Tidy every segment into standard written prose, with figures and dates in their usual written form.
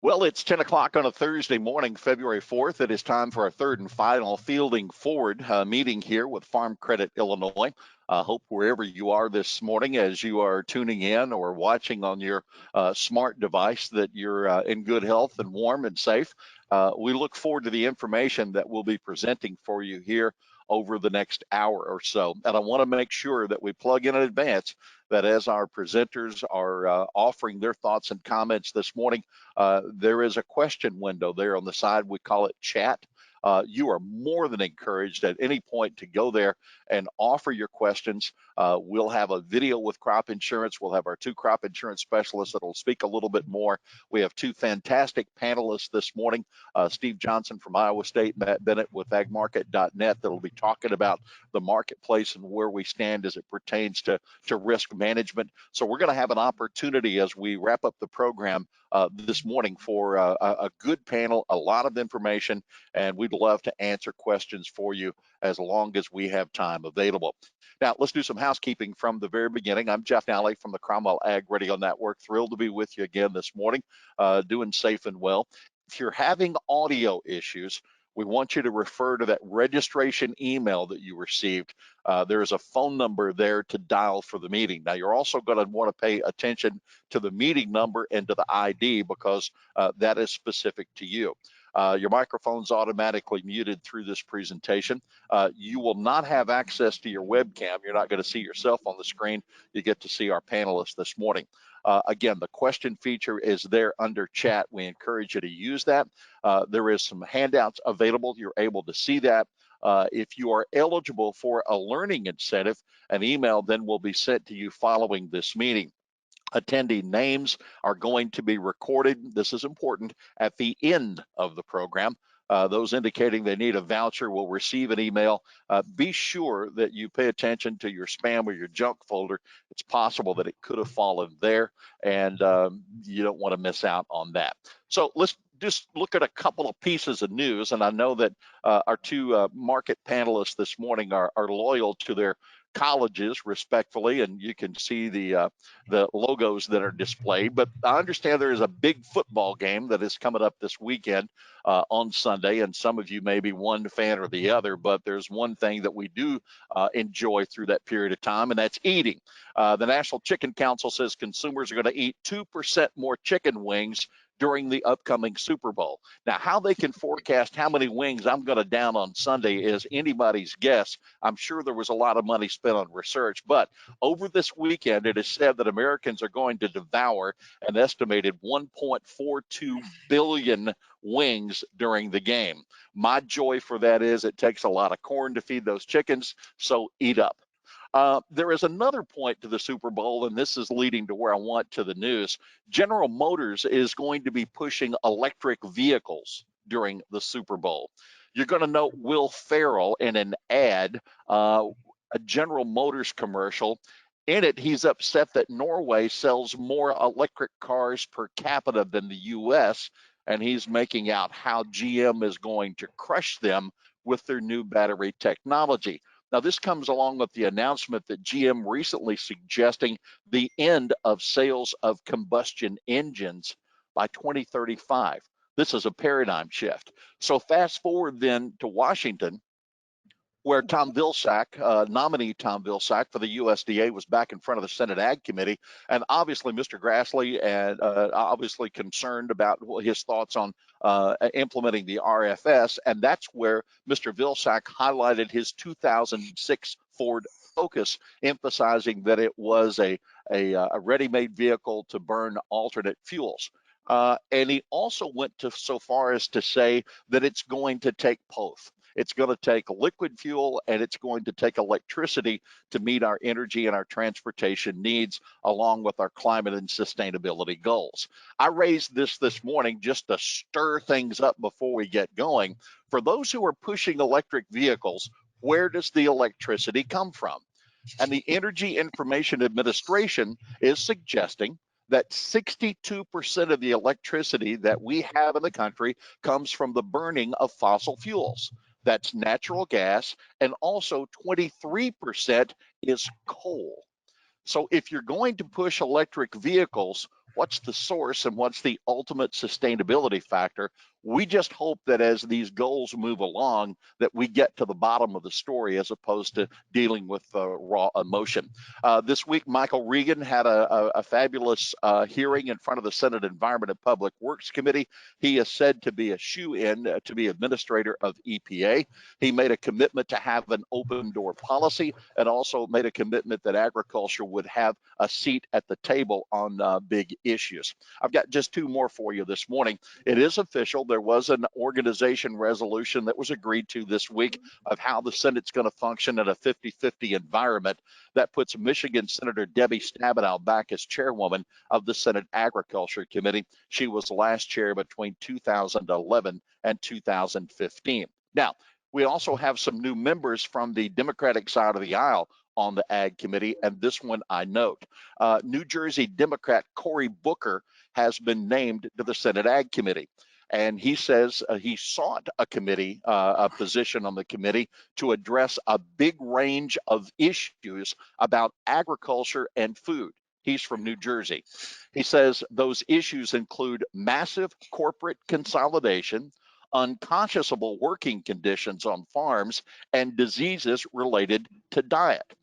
Well, it's 10 o'clock on a Thursday morning, February 4th. It is time for our third and final Fielding Forward meeting here with Farm Credit Illinois. Hope wherever you are this morning as you are tuning in or watching on your smart device that you're in good health and warm and safe. We look forward to the information that we'll be presenting for you here over the next hour or so. And I want to make sure that we plug in advance that as our presenters are offering their thoughts and comments this morning, there is a question window there on the side. We call it chat. You are more than encouraged at any point to go there and offer your questions. We'll have a video with crop insurance. We'll have our two crop insurance specialists that will speak a little bit more. We have two fantastic panelists this morning, Steve Johnson from Iowa State, Matt Bennett with agmarket.net, that will be talking about the marketplace and where we stand as it pertains to risk management. So we're going to have an opportunity as we wrap up the program this morning for a good panel, a lot of information, and we'd love to answer questions for you as long as we have time available. Now, let's do some housekeeping from the very beginning. I'm Jeff Nalley from the Cromwell Ag Radio Network. Thrilled to be with you again this morning, doing safe and well. If you're having audio issues, we want you to refer to that registration email that you received. There is a phone number there to dial for the meeting. Now, you're also going to want to pay attention to the meeting number and to the ID because that is specific to you. Your microphone's automatically muted through this presentation. You will not have access to your webcam. You're not going to see yourself on the screen. You get to see our panelists this morning. Again, the question feature is there under chat. We encourage you to use that. There is some handouts available. You're able to see that. If you are eligible for a learning incentive, an email then will be sent to you following this meeting. Attendee names are going to be recorded. This is important at the end of the program. Those indicating they need a voucher will receive an email. Be sure that you pay attention to your spam or your junk folder. It's possible that it could have fallen there, and you don't want to miss out on that. So let's just look at a couple of pieces of news, and I know that our two market panelists this morning are loyal to their colleges, respectfully, and you can see the logos that are displayed. But I understand there is a big football game that is coming up this weekend on Sunday, and some of you may be one fan or the other, but there's one thing that we do enjoy through that period of time, and that's eating. The National Chicken Council says consumers are going to eat 2% more chicken wings during the upcoming Super Bowl. Now, how they can forecast how many wings I'm going to down on Sunday is anybody's guess. I'm sure there was a lot of money spent on research, but over this weekend, it is said that Americans are going to devour an estimated 1.42 billion wings during the game. My joy for that is it takes a lot of corn to feed those chickens, so eat up. There is another point to the Super Bowl, and this is leading to where I want to the news. General Motors is going to be pushing electric vehicles during the Super Bowl. You're going to note Will Ferrell in an ad, a General Motors commercial. In it, he's upset that Norway sells more electric cars per capita than the U.S., and he's making out how GM is going to crush them with their new battery technology. Now, this comes along with the announcement that GM recently suggesting the end of sales of combustion engines by 2035. This is a paradigm shift. So fast forward then to Washington, where Tom Vilsack, nominee Tom Vilsack for the USDA, was back in front of the Senate Ag Committee, and obviously Mr. Grassley and obviously concerned about his thoughts on implementing the RFS, and that's where Mr. Vilsack highlighted his 2006 Ford Focus, emphasizing that it was a ready-made vehicle to burn alternate fuels. And he also went so far as to say that it's going to take both. It's going to take liquid fuel and it's going to take electricity to meet our energy and our transportation needs, along with our climate and sustainability goals. I raised this morning just to stir things up before we get going. For those who are pushing electric vehicles, where does the electricity come from? And the Energy Information Administration is suggesting that 62% of the electricity that we have in the country comes from the burning of fossil fuels. That's natural gas, and also 23% is coal. So if you're going to push electric vehicles, what's the source and what's the ultimate sustainability factor. We just hope that as these goals move along, that we get to the bottom of the story as opposed to dealing with raw emotion. This week, Michael Regan had a fabulous hearing in front of the Senate Environment and Public Works Committee. He is said to be a shoe-in to be administrator of EPA. He made a commitment to have an open door policy and also made a commitment that agriculture would have a seat at the table on big issues. I've got just two more for you this morning. It is official. There was an organization resolution that was agreed to this week of how the Senate's going to function in a 50-50 environment. That puts Michigan Senator Debbie Stabenow back as chairwoman of the Senate Agriculture Committee. She was last chair between 2011 and 2015. Now, we also have some new members from the Democratic side of the aisle on the Ag Committee, and this one I note. New Jersey Democrat Cory Booker has been named to the Senate Ag Committee. And he says he sought a position on the committee to address a big range of issues about agriculture and food. He's from New Jersey. He says those issues include massive corporate consolidation, unconscionable working conditions on farms, and diseases related to diet.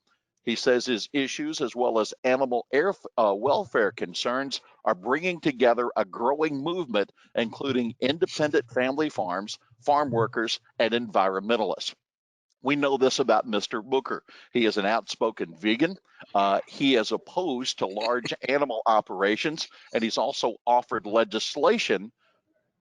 He says his issues, as well as animal welfare concerns, are bringing together a growing movement, including independent family farms, farm workers, and environmentalists. We know this about Mr. Booker. He is an outspoken vegan. He is opposed to large animal operations, and he's also offered legislation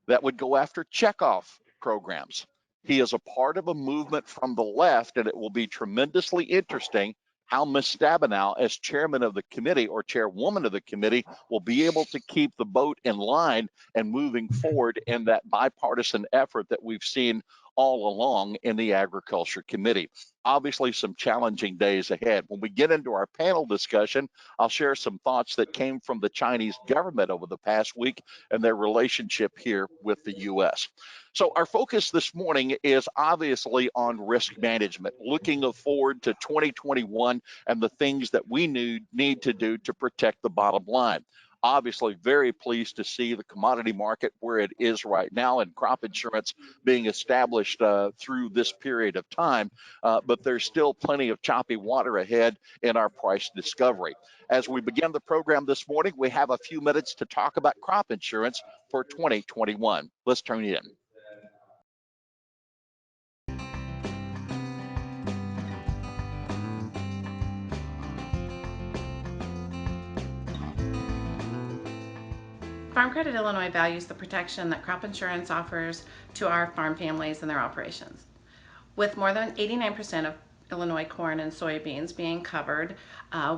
that would go after checkoff programs. He is a part of a movement from the left, and it will be tremendously interesting how Ms. Stabenow, as chairman of the committee or chairwoman of the committee, will be able to keep the boat in line and moving forward in that bipartisan effort that we've seen all along in the Agriculture Committee. Obviously, some challenging days ahead. When we get into our panel discussion, I'll share some thoughts that came from the Chinese government over the past week and their relationship here with the U.S. So our focus this morning is obviously on risk management, looking forward to 2021 and the things that we need to do to protect the bottom line. Obviously, very pleased to see the commodity market where it is right now and crop insurance being established through this period of time, but there's still plenty of choppy water ahead in our price discovery. As we begin the program this morning, we have a few minutes to talk about crop insurance for 2021. Let's turn in. Farm Credit Illinois values the protection that crop insurance offers to our farm families and their operations. With more than 89% of Illinois corn and soybeans being covered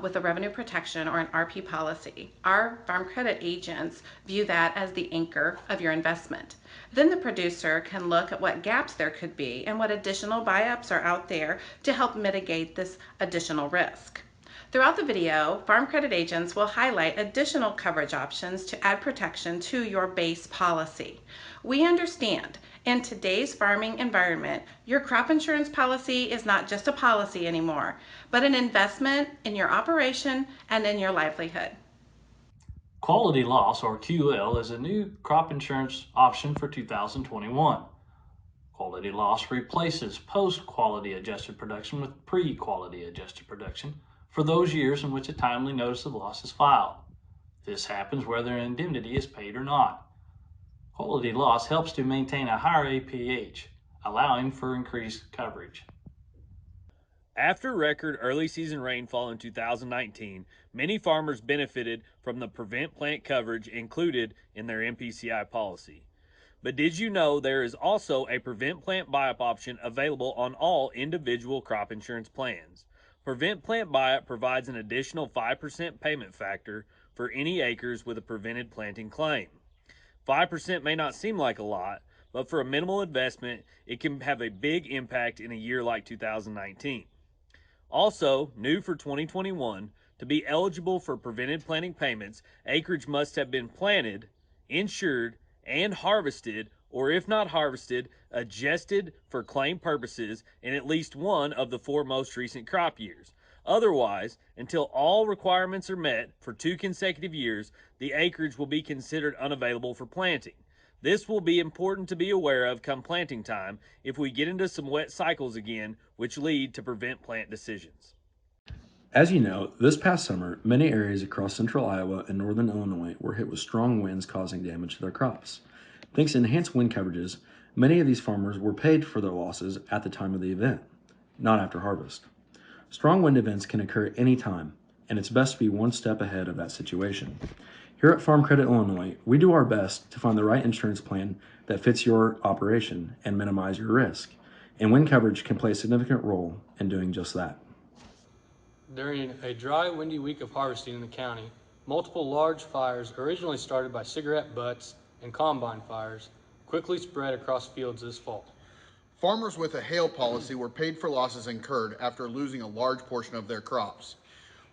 with a revenue protection or an RP policy, our farm credit agents view that as the anchor of your investment. Then the producer can look at what gaps there could be and what additional buy-ups are out there to help mitigate this additional risk. Throughout the video, farm credit agents will highlight additional coverage options to add protection to your base policy. We understand in today's farming environment, your crop insurance policy is not just a policy anymore, but an investment in your operation and in your livelihood. Quality Loss, or QL, is a new crop insurance option for 2021. Quality Loss replaces post-quality adjusted production with pre-quality adjusted production for those years in which a timely notice of loss is filed. This happens whether an indemnity is paid or not. Quality Loss helps to maintain a higher APH, allowing for increased coverage. After record early season rainfall in 2019, many farmers benefited from the prevent plant coverage included in their MPCI policy. But did you know there is also a prevent plant buy-up option available on all individual crop insurance plans? Prevent plant buy-up provides an additional 5% payment factor for any acres with a prevented planting claim. 5% may not seem like a lot, but for a minimal investment, it can have a big impact in a year like 2019. Also, new for 2021, to be eligible for prevented planting payments, acreage must have been planted, insured, and harvested, or if not harvested, adjusted for claim purposes in at least one of the 4 most recent crop years. Otherwise, until all requirements are met for 2 consecutive years, the acreage will be considered unavailable for planting. This will be important to be aware of come planting time if we get into some wet cycles again, which lead to prevent plant decisions. As you know, this past summer, many areas across central Iowa and northern Illinois were hit with strong winds causing damage to their crops. Thanks to enhanced wind coverages, many of these farmers were paid for their losses at the time of the event, not after harvest. Strong wind events can occur at any time, and it's best to be one step ahead of that situation. Here at Farm Credit Illinois, we do our best to find the right insurance plan that fits your operation and minimize your risk, and wind coverage can play a significant role in doing just that. During a dry, windy week of harvesting in the county, multiple large fires, originally started by cigarette butts and combine fires, quickly spread across fields this fall. Farmers with a hail policy were paid for losses incurred after losing a large portion of their crops.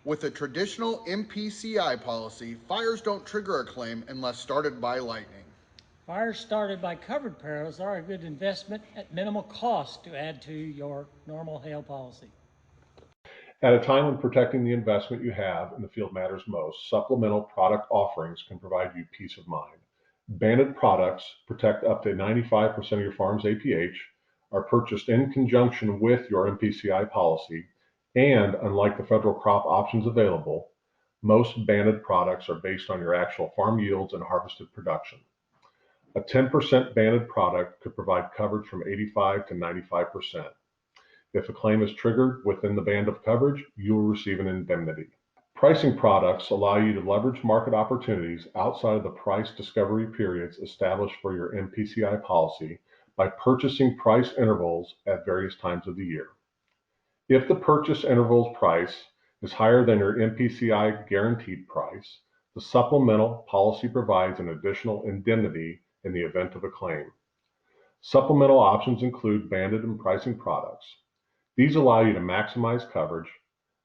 With a traditional MPCI policy, fires don't trigger a claim unless started by lightning. Fires started by covered perils are a good investment at minimal cost to add to your normal hail policy. At a time when protecting the investment you have in the field matters most, supplemental product offerings can provide you peace of mind. Bennett products protect up to 95% of your farm's APH, are purchased in conjunction with your MPCI policy, and unlike the federal crop options available, most Bennett products are based on your actual farm yields and harvested production. A 10% Bennett product could provide coverage from 85 to 95%. If a claim is triggered within the band of coverage, you will receive an indemnity. Pricing products allow you to leverage market opportunities outside of the price discovery periods established for your MPCI policy by purchasing price intervals at various times of the year. If the purchase interval's price is higher than your MPCI guaranteed price, the supplemental policy provides an additional indemnity in the event of a claim. Supplemental options include banded and pricing products. These allow you to maximize coverage,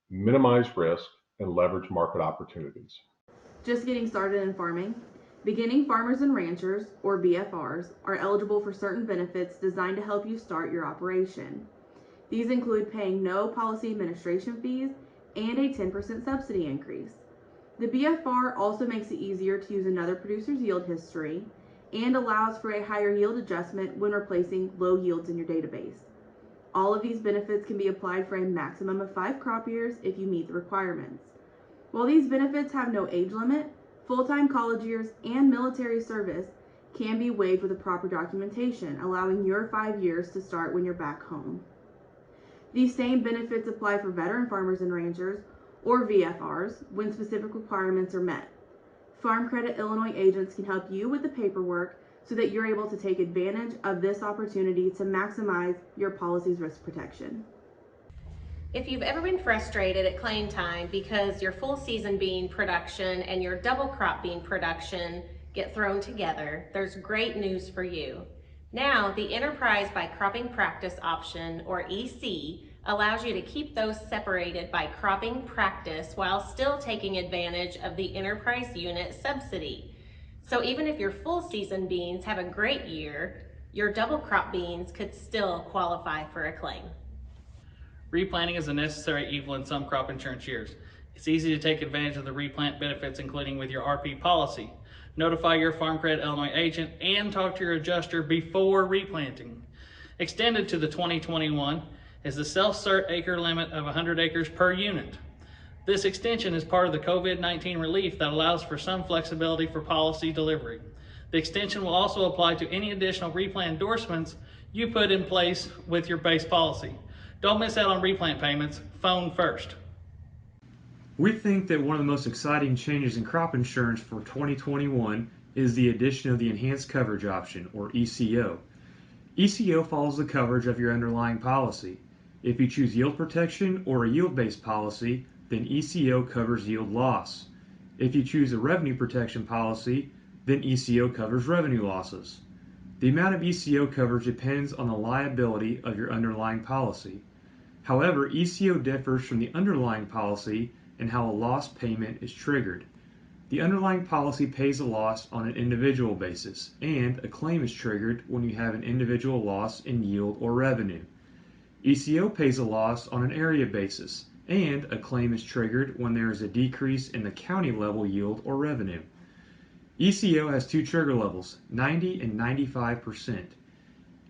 minimize risk, and leverage market opportunities. Just getting started in farming? Beginning farmers and ranchers, or BFRs, are eligible for certain benefits designed to help you start your operation. These include paying no policy administration fees and a 10% subsidy increase. The BFR also makes it easier to use another producer's yield history and allows for a higher yield adjustment when replacing low yields in your database. All of these benefits can be applied for a maximum of 5 crop years if you meet the requirements. While these benefits have no age limit, full-time college years and military service can be waived with the proper documentation, allowing your 5 years to start when you're back home. These same benefits apply for veteran farmers and ranchers, or VFRs, when specific requirements are met. Farm Credit Illinois agents can help you with the paperwork so that you're able to take advantage of this opportunity to maximize your policy's risk protection. If you've ever been frustrated at claim time because your full season bean production and your double crop bean production get thrown together, there's great news for you. Now, the Enterprise by Cropping Practice option, or EC, allows you to keep those separated by cropping practice while still taking advantage of the Enterprise unit subsidy. So even if your full season beans have a great year, your double crop beans could still qualify for a claim. Replanting is a necessary evil in some crop insurance years. It's easy to take advantage of the replant benefits, including with your RP policy. Notify your Farm Credit Illinois agent and talk to your adjuster before replanting. Extended to the 2021 is the self-cert acre limit of 100 acres per unit. This extension is part of the COVID-19 relief that allows for some flexibility for policy delivery. The extension will also apply to any additional replant endorsements you put in place with your base policy. Don't miss out on replant payments. Phone first. We think that one of the most exciting changes in crop insurance for 2021 is the addition of the enhanced coverage option, or ECO. ECO follows the coverage of your underlying policy. If you choose yield protection or a yield-based policy, then ECO covers yield loss. If you choose a revenue protection policy, then ECO covers revenue losses. The amount of ECO coverage depends on the liability of your underlying policy. However, ECO differs from the underlying policy in how a loss payment is triggered. The underlying policy pays a loss on an individual basis, and a claim is triggered when you have an individual loss in yield or revenue. ECO pays a loss on an area basis, and a claim is triggered when there is a decrease in the county level yield or revenue. ECO has two trigger levels, 90 and 95%.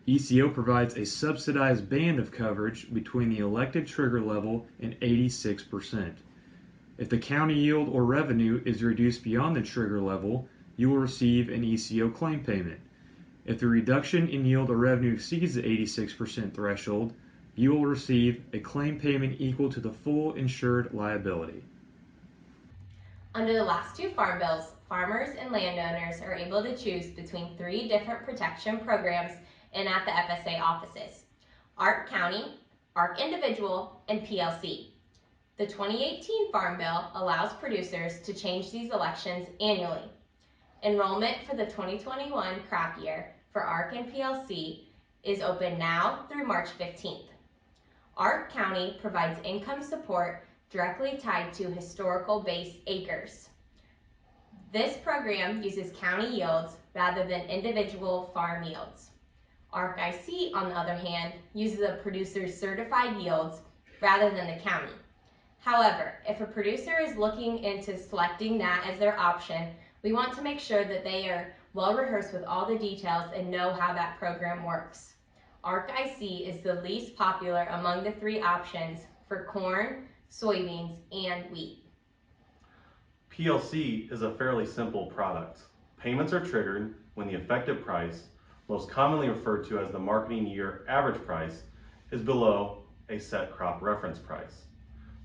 ECO provides a subsidized band of coverage between the elected trigger level and 86%. If the county yield or revenue is reduced beyond the trigger level, you will receive an ECO claim payment. If the reduction in yield or revenue exceeds the 86% threshold, you will receive a claim payment equal to the full insured liability. Under the last two farm bills, farmers and landowners are able to choose between 3 different protection programs and at the FSA offices: ARC County, ARC Individual, and PLC. The 2018 Farm Bill allows producers to change these elections annually. Enrollment for the 2021 crop year for ARC and PLC is open now through March 15th. ARC County provides income support directly tied to historical base acres. This program uses county yields rather than individual farm yields. ARC IC, on the other hand, uses a producer's certified yields rather than the county. However, if a producer is looking into selecting that as their option, we want to make sure that they are well rehearsed with all the details and know how that program works. ARC IC is the least popular among the 3 options for corn, soybeans, and wheat. PLC is a fairly simple product. Payments are triggered when the effective price, most commonly referred to as the marketing year average price, is below a set crop reference price.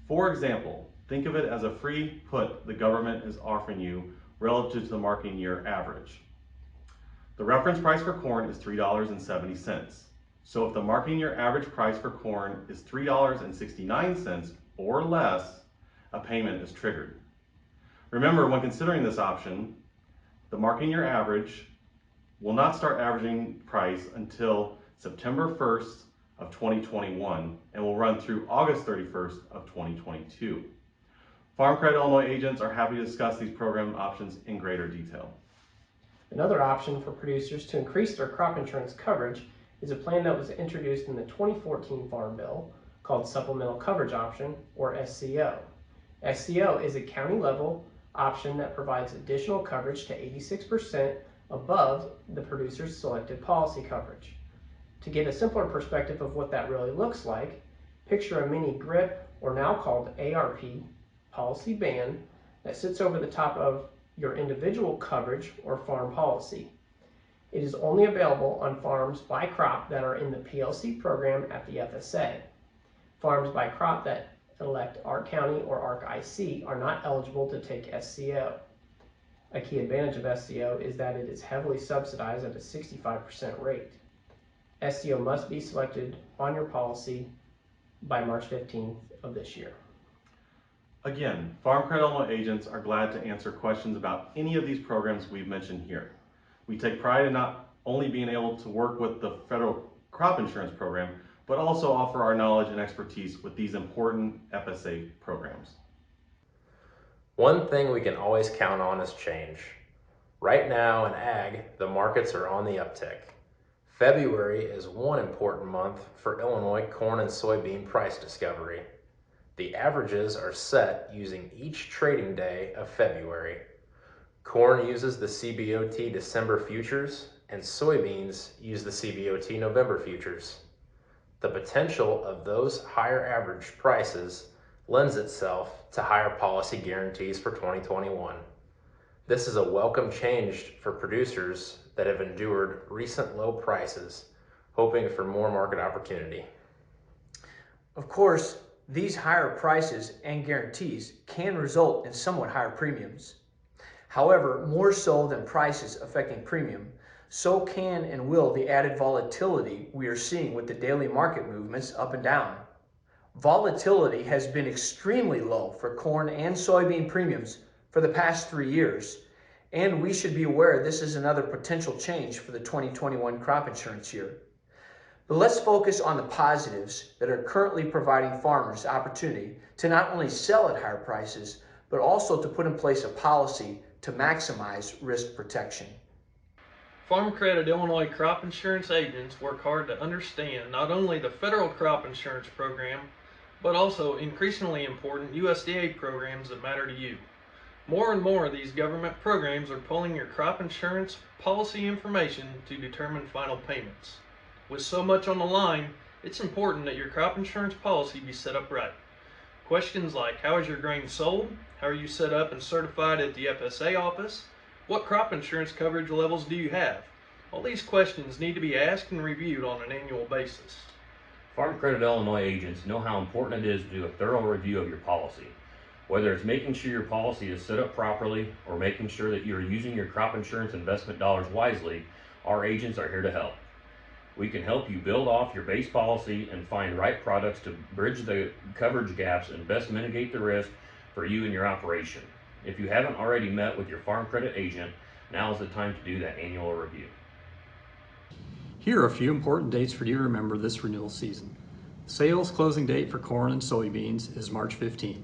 For example, think of it as a free put the government is offering you relative to the marketing year average. The reference price for corn is $3.70. So if the marketing year average price for corn is $3.69 or less, a payment is triggered. Remember, when considering this option, the marketing year average will not start averaging price until September 1st of 2021 and will run through August 31st of 2022. Farm Credit Illinois agents are happy to discuss these program options in greater detail. Another option for producers to increase their crop insurance coverage is a plan that was introduced in the 2014 Farm Bill called Supplemental Coverage Option, or SCO. SCO is a county level option that provides additional coverage to 86% above the producer's selected policy coverage. To get a simpler perspective of what that really looks like, picture a mini GRIP, or now called ARP, policy band that sits over the top of your individual coverage or farm policy. It is only available on farms by crop that are in the PLC program at the FSA. Farms by crop that elect ARC County or ARC IC are not eligible to take SCO. A key advantage of SCO is that it is heavily subsidized at a 65% rate. SCO must be selected on your policy by March 15th of this year. Again, Farm Credit Illinois agents are glad to answer questions about any of these programs we've mentioned here. We take pride in not only being able to work with the federal crop insurance program, but also offer our knowledge and expertise with these important FSA programs. One thing we can always count on is change. Right now in ag, the markets are on the uptick. February is one important month for Illinois corn and soybean price discovery. The averages are set using each trading day of February. Corn uses the CBOT December futures, and soybeans use the CBOT November futures. The potential of those higher average prices lends itself to higher policy guarantees for 2021. This is a welcome change for producers that have endured recent low prices, hoping for more market opportunity. Of course, these higher prices and guarantees can result in somewhat higher premiums. However, more so than prices affecting premium, so can and will the added volatility we are seeing with the daily market movements up and down. Volatility has been extremely low for corn and soybean premiums for the past 3 years, and we should be aware this is another potential change for the 2021 crop insurance year. But let's focus on the positives that are currently providing farmers opportunity to not only sell at higher prices, but also to put in place a policy to maximize risk protection. Farm Credit Illinois crop insurance agents work hard to understand not only the federal crop insurance program, but also increasingly important USDA programs that matter to you. More and more of these government programs are pulling your crop insurance policy information to determine final payments. With so much on the line, it's important that your crop insurance policy be set up right. Questions like, how is your grain sold? How are you set up and certified at the FSA office? What crop insurance coverage levels do you have? All these questions need to be asked and reviewed on an annual basis. Farm Credit Illinois agents know how important it is to do a thorough review of your policy. Whether it's making sure your policy is set up properly or making sure that you're using your crop insurance investment dollars wisely, our agents are here to help. We can help you build off your base policy and find right products to bridge the coverage gaps and best mitigate the risk for you and your operation. If you haven't already met with your Farm Credit agent, now is the time to do that annual review. Here are a few important dates for you to remember this renewal season. Sales closing date for corn and soybeans is March 15th.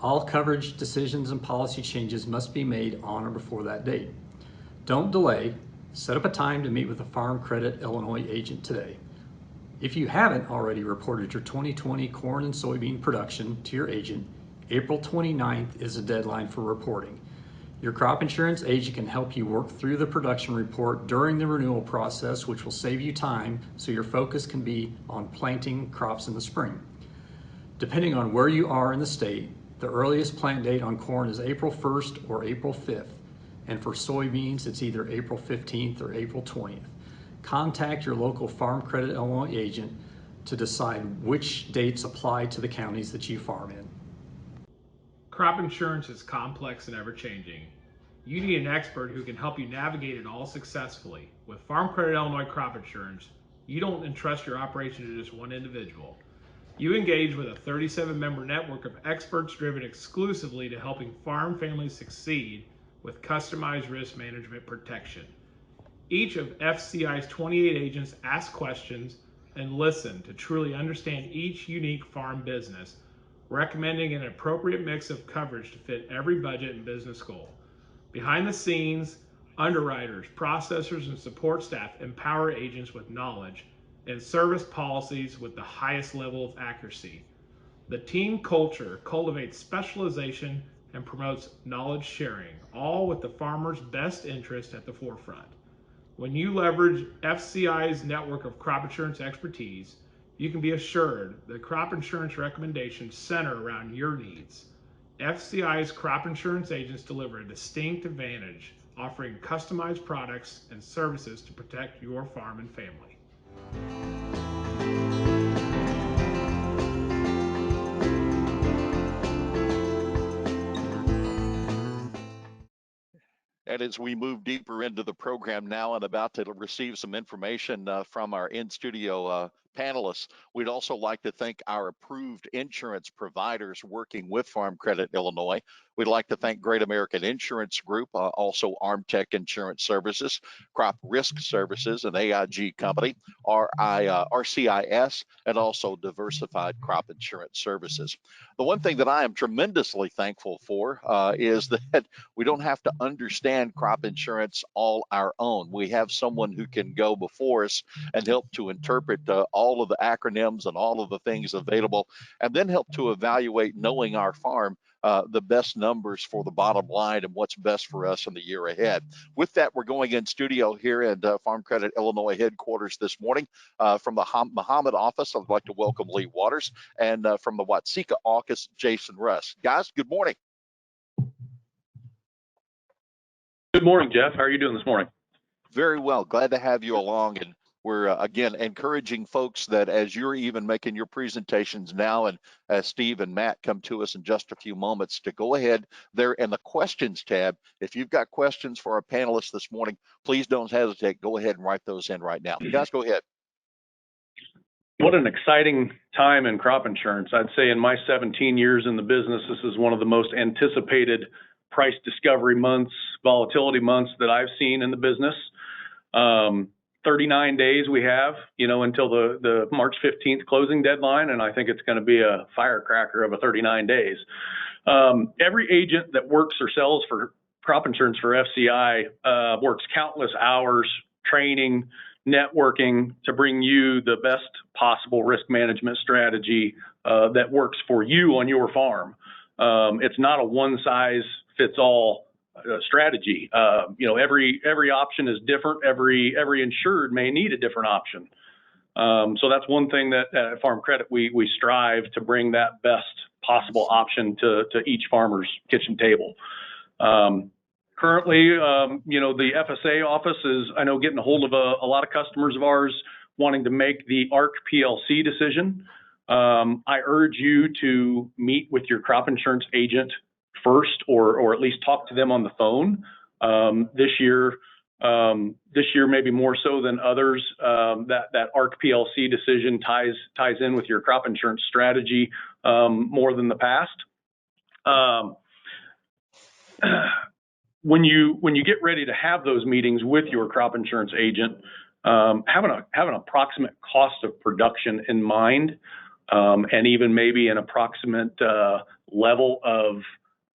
All coverage decisions and policy changes must be made on or before that date. Don't delay. Set up a time to meet with a Farm Credit Illinois agent today. If you haven't already reported your 2020 corn and soybean production to your agent, April 29th is the deadline for reporting. Your crop insurance agent can help you work through the production report during the renewal process, which will save you time so your focus can be on planting crops in the spring. Depending on where you are in the state, the earliest plant date on corn is April 1st or April 5th, and for soybeans it's either April 15th or April 20th. Contact your local Farm Credit Illinois agent to decide which dates apply to the counties that you farm in. Crop insurance is complex and ever-changing. You need an expert who can help you navigate it all successfully. With Farm Credit Illinois Crop Insurance, you don't entrust your operation to just one individual. You engage with a 37-member network of experts driven exclusively to helping farm families succeed with customized risk management protection. Each of FCI's 28 agents ask questions and listen to truly understand each unique farm business, recommending an appropriate mix of coverage to fit every budget and business goal. Behind the scenes, underwriters, processors, and support staff empower agents with knowledge and service policies with the highest level of accuracy. The team culture cultivates specialization and promotes knowledge sharing, all with the farmer's best interest at the forefront. When you leverage FCI's network of crop insurance expertise, you can be assured that crop insurance recommendations center around your needs. FCI's crop insurance agents deliver a distinct advantage, offering customized products and services to protect your farm and family. And as we move deeper into the program now and about to receive some information from our in-studio panelists, we'd also like to thank our approved insurance providers working with Farm Credit Illinois. We'd like to thank Great American Insurance Group, also Armtech Insurance Services, Crop Risk Services, an AIG company, RCIS, and also Diversified Crop Insurance Services. The one thing that I am tremendously thankful for is that we don't have to understand crop insurance all our own. We have someone who can go before us and help to interpret all of the acronyms and all of the things available, and then help to evaluate, knowing our farm, the best numbers for the bottom line and what's best for us in the year ahead. With that, we're going in studio here at Farm Credit Illinois headquarters this morning. From the Muhammad office, I'd like to welcome Lee Waters, and from the Watseka office, Jason Russ. Guys, good morning. Good morning, Jeff. How are you doing this morning? Very well. Glad to have you along. And we're, again, encouraging folks that as you're even making your presentations now, and as Steve and Matt come to us in just a few moments, to go ahead there in the questions tab. If you've got questions for our panelists this morning, please don't hesitate. Go ahead and write those in right now. Guys, go ahead. What an exciting time in crop insurance. I'd say in my 17 years in the business, this is one of the most anticipated price discovery months, volatility months that I've seen in the business. 39 days we have, until the March 15th closing deadline, and I think it's going to be a firecracker of a 39 days. Every agent that works or sells for crop insurance for FCI works countless hours training, networking to bring you the best possible risk management strategy that works for you on your farm. It's not a one size fits all strategy. Every option is different. Every insured may need a different option. So that's one thing that at Farm Credit we strive to bring that best possible option to each farmer's kitchen table. Currently, the FSA office is, I know, getting a hold of a lot of customers of ours wanting to make the ARC PLC decision. I urge you to meet with your crop insurance agent first, or at least talk to them on the phone. This year maybe more so than others, that ARC PLC decision ties in with your crop insurance strategy more than the past. When you get ready to have those meetings with your crop insurance agent, have an approximate cost of production in mind, and even maybe an approximate level of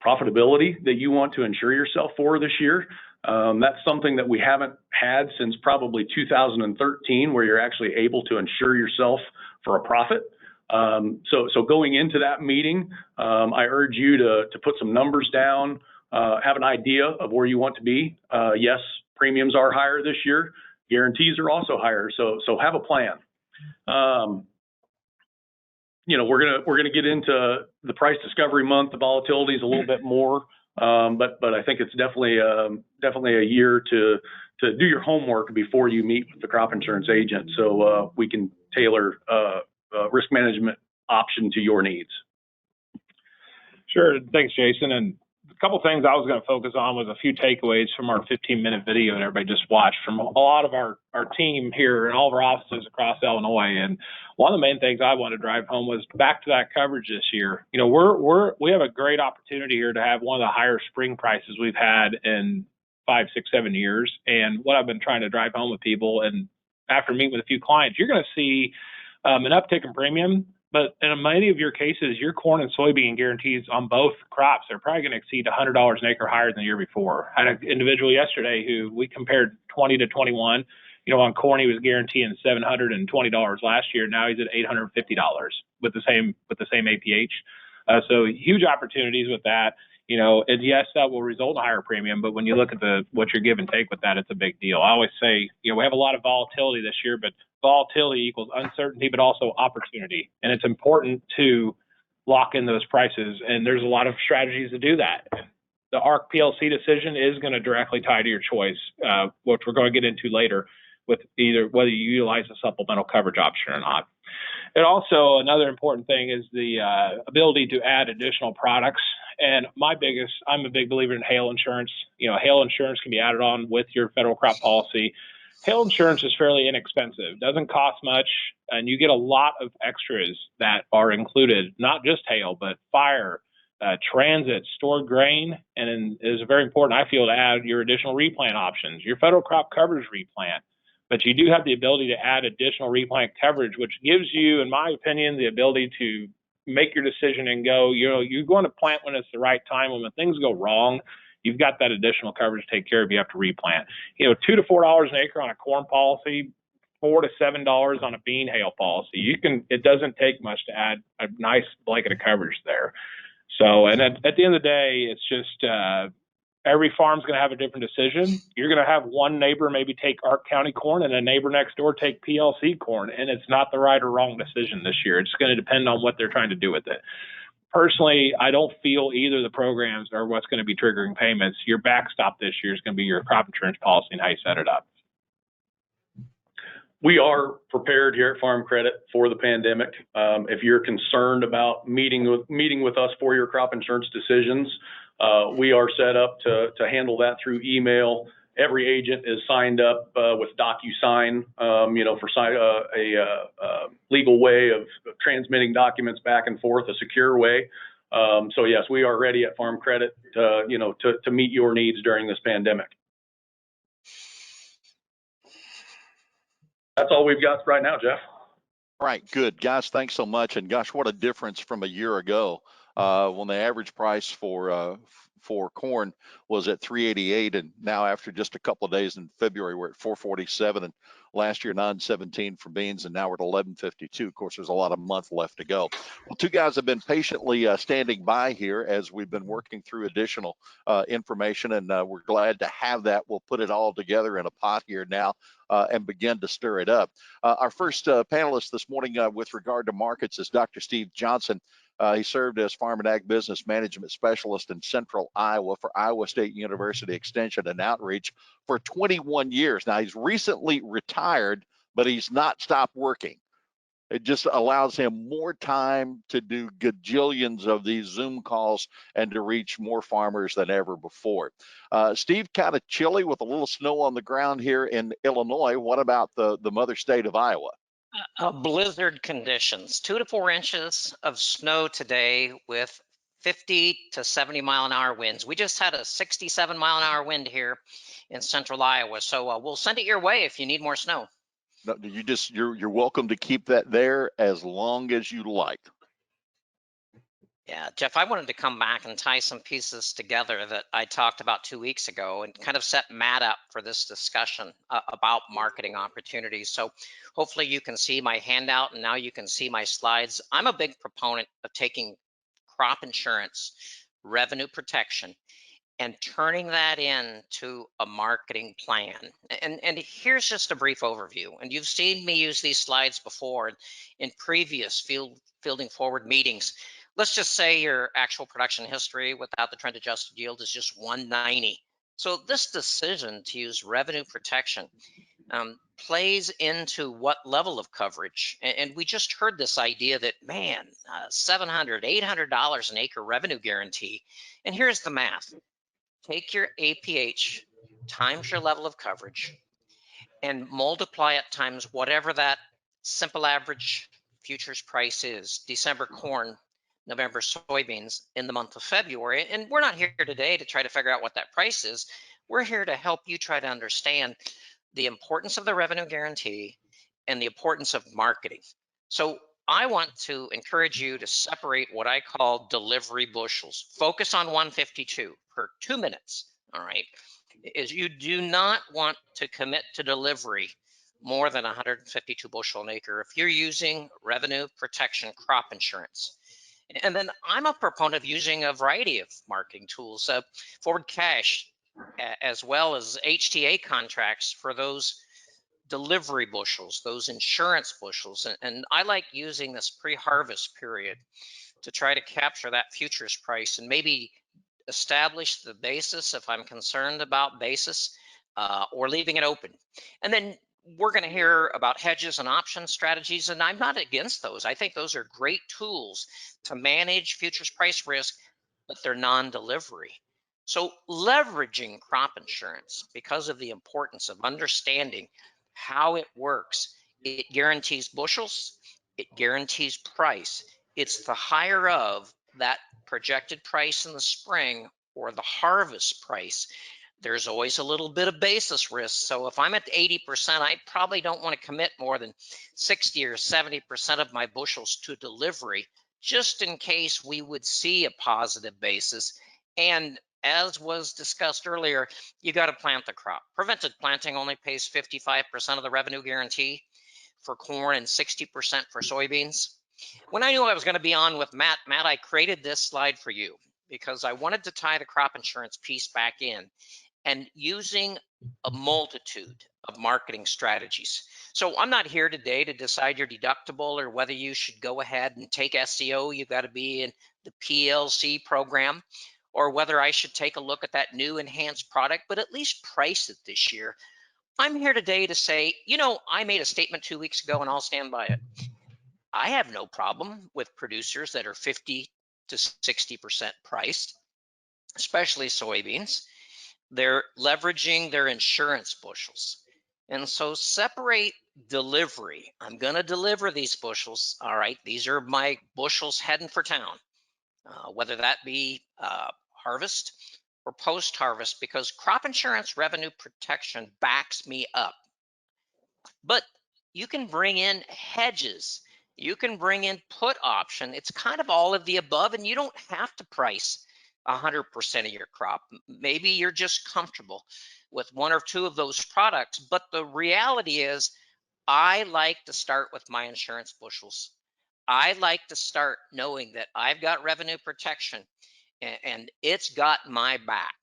profitability that you want to insure yourself for this year. That's something that we haven't had since probably 2013, where you're actually able to insure yourself for a profit. So going into that meeting, I urge you to put some numbers down, have an idea of where you want to be. Yes, premiums are higher this year. Guarantees are also higher. So have a plan. We're gonna get into the price discovery month. The volatility is a little bit more, but I think it's definitely a year to do your homework before you meet with the crop insurance agent, so we can tailor a risk management option to your needs. Sure. Thanks, Jason. And a couple things I was going to focus on was a few takeaways from our 15-minute video that everybody just watched from a lot of our team here and all of our offices across Illinois. And one of the main things I want to drive home was back to that coverage this year. We have a great opportunity here to have one of the higher spring prices we've had in 5, 6, 7 years. And what I've been trying to drive home with people, and after meeting with a few clients, you're going to see an uptick in premium. But in many of your cases, your corn and soybean guarantees on both crops are probably going to exceed $100 an acre higher than the year before. I had an individual yesterday who we compared 20 to 21. On corn, he was guaranteeing $720 last year. Now he's at $850 with the same APH. So huge opportunities with that. And yes, that will result in a higher premium. But when you look at what your give and take with that, it's a big deal. I always say, we have a lot of volatility this year, but volatility equals uncertainty, but also opportunity. And it's important to lock in those prices. And there's a lot of strategies to do that. The ARC PLC decision is going to directly tie to your choice, which we're going to get into later with either whether you utilize a supplemental coverage option or not. And also another important thing is the ability to add additional products. And I'm a big believer in hail insurance. Hail insurance can be added on with your federal crop policy. Hail insurance is fairly inexpensive, doesn't cost much, and you get a lot of extras that are included, not just hail, but fire, transit, stored grain, and it is very important, I feel, to add your additional replant options, your federal crop coverage replant. But you do have the ability to add additional replant coverage, which gives you, in my opinion, the ability to make your decision and go, you're going to plant when it's the right time. When things go wrong, you've got that additional coverage to take care of. You have to replant. $2 to $4 an acre on a corn policy, $4 to $7 on a bean hail policy. It doesn't take much to add a nice blanket of coverage there. So, and at the end of the day, it's just every farm's going to have a different decision. You're going to have one neighbor maybe take ARC County corn and a neighbor next door take PLC corn, and it's not the right or wrong decision this year. It's going to depend on what they're trying to do with it. Personally, I don't feel either of the programs are what's going to be triggering payments. Your backstop this year is going to be your crop insurance policy and how you set it up. We are prepared here at Farm Credit for the pandemic. If you're concerned about meeting with us for your crop insurance decisions, we are set up to handle that through email. Every agent is signed up with DocuSign, for a legal way of transmitting documents back and forth, a secure way. So yes, we are ready at Farm Credit to meet your needs during this pandemic. That's all we've got right now, Jeff. All right, good. Guys, thanks so much. And gosh, what a difference from a year ago when the average price for for corn was at 388, and now after just a couple of days in February, we're at 447, and last year 917 for beans, and now we're at 1152. Of course, there's a lot of month left to go. Well, two guys have been patiently standing by here as we've been working through additional information, and we're glad to have that. We'll put it all together in a pot here now and begin to stir it up. Our first panelist this morning with regard to markets is Dr. Steve Johnson. He served as Farm and Ag Business Management Specialist in Central Iowa for Iowa State University Extension and Outreach for 21 years. Now, he's recently retired, but he's not stopped working. It just allows him more time to do gajillions of these Zoom calls and to reach more farmers than ever before. Steve, kind of chilly with a little snow on the ground here in Illinois. What about the mother state of Iowa? Blizzard conditions, 2 to 4 inches of snow today with 50 to 70 mile an hour winds. We just had a 67 mile an hour wind here in central Iowa. So we'll send it your way if you need more snow. No, you're welcome to keep that there as long as you like. Yeah, Jeff, I wanted to come back and tie some pieces together that I talked about 2 weeks ago and kind of set Matt up for this discussion about marketing opportunities. So hopefully you can see my handout and now you can see my slides. I'm a big proponent of taking crop insurance, revenue protection, and turning that into a marketing plan. And here's just a brief overview. And you've seen me use these slides before in previous fielding forward meetings. Let's just say your actual production history without the trend adjusted yield is just 190. So this decision to use revenue protection plays into what level of coverage. And we just heard this idea that, man, $700, $800 an acre revenue guarantee. And here's the math. Take your APH times your level of coverage and multiply it times whatever that simple average futures price is. December corn, November soybeans in the month of February. And we're not here today to try to figure out what that price is. We're here to help you try to understand the importance of the revenue guarantee and the importance of marketing. So I want to encourage you to separate what I call delivery bushels. Focus on 152 per 2 minutes, all right? Is you do not want to commit to delivery more than 152 bushel an acre if you're using revenue protection crop insurance. And then I'm a proponent of using a variety of marketing tools, forward cash, as well as HTA contracts for those delivery bushels, those insurance bushels. And I like using this pre-harvest period to try to capture that futures price and maybe establish the basis if I'm concerned about basis or leaving it open. And then we're going to hear about hedges and option strategies, and I'm not against those. I think those are great tools to manage futures price risk, but they're non-delivery. So leveraging crop insurance, because of the importance of understanding how it works, it guarantees bushels, it guarantees price. It's the higher of that projected price in the spring or the harvest price. There's always a little bit of basis risk. So if I'm at 80%, I probably don't want to commit more than 60 or 70% of my bushels to delivery, just in case we would see a positive basis. And as was discussed earlier, you got to plant the crop. Prevented planting only pays 55% of the revenue guarantee for corn and 60% for soybeans. When I knew I was going to be on with Matt, I created this slide for you because I wanted to tie the crop insurance piece back in and using a multitude of marketing strategies. So I'm not here today to decide your deductible or whether you should go ahead and take SEO. You've got to be in the PLC program, or whether I should take a look at that new enhanced product, but at least price it this year. I'm here today to say, you know, I made a statement 2 weeks ago and I'll stand by it. I have no problem with producers that are 50 to 60% priced, especially soybeans. They're leveraging their insurance bushels. And so separate delivery. I'm going to deliver these bushels. All right, these are my bushels heading for town, whether that be harvest or post-harvest, because crop insurance revenue protection backs me up. But you can bring in hedges. You can bring in put option. It's kind of all of the above, and you don't have to price 100% of your crop. Maybe you're just comfortable with one or two of those products, but the reality is I like to start with my insurance bushels. I like to start knowing that I've got revenue protection and it's got my back.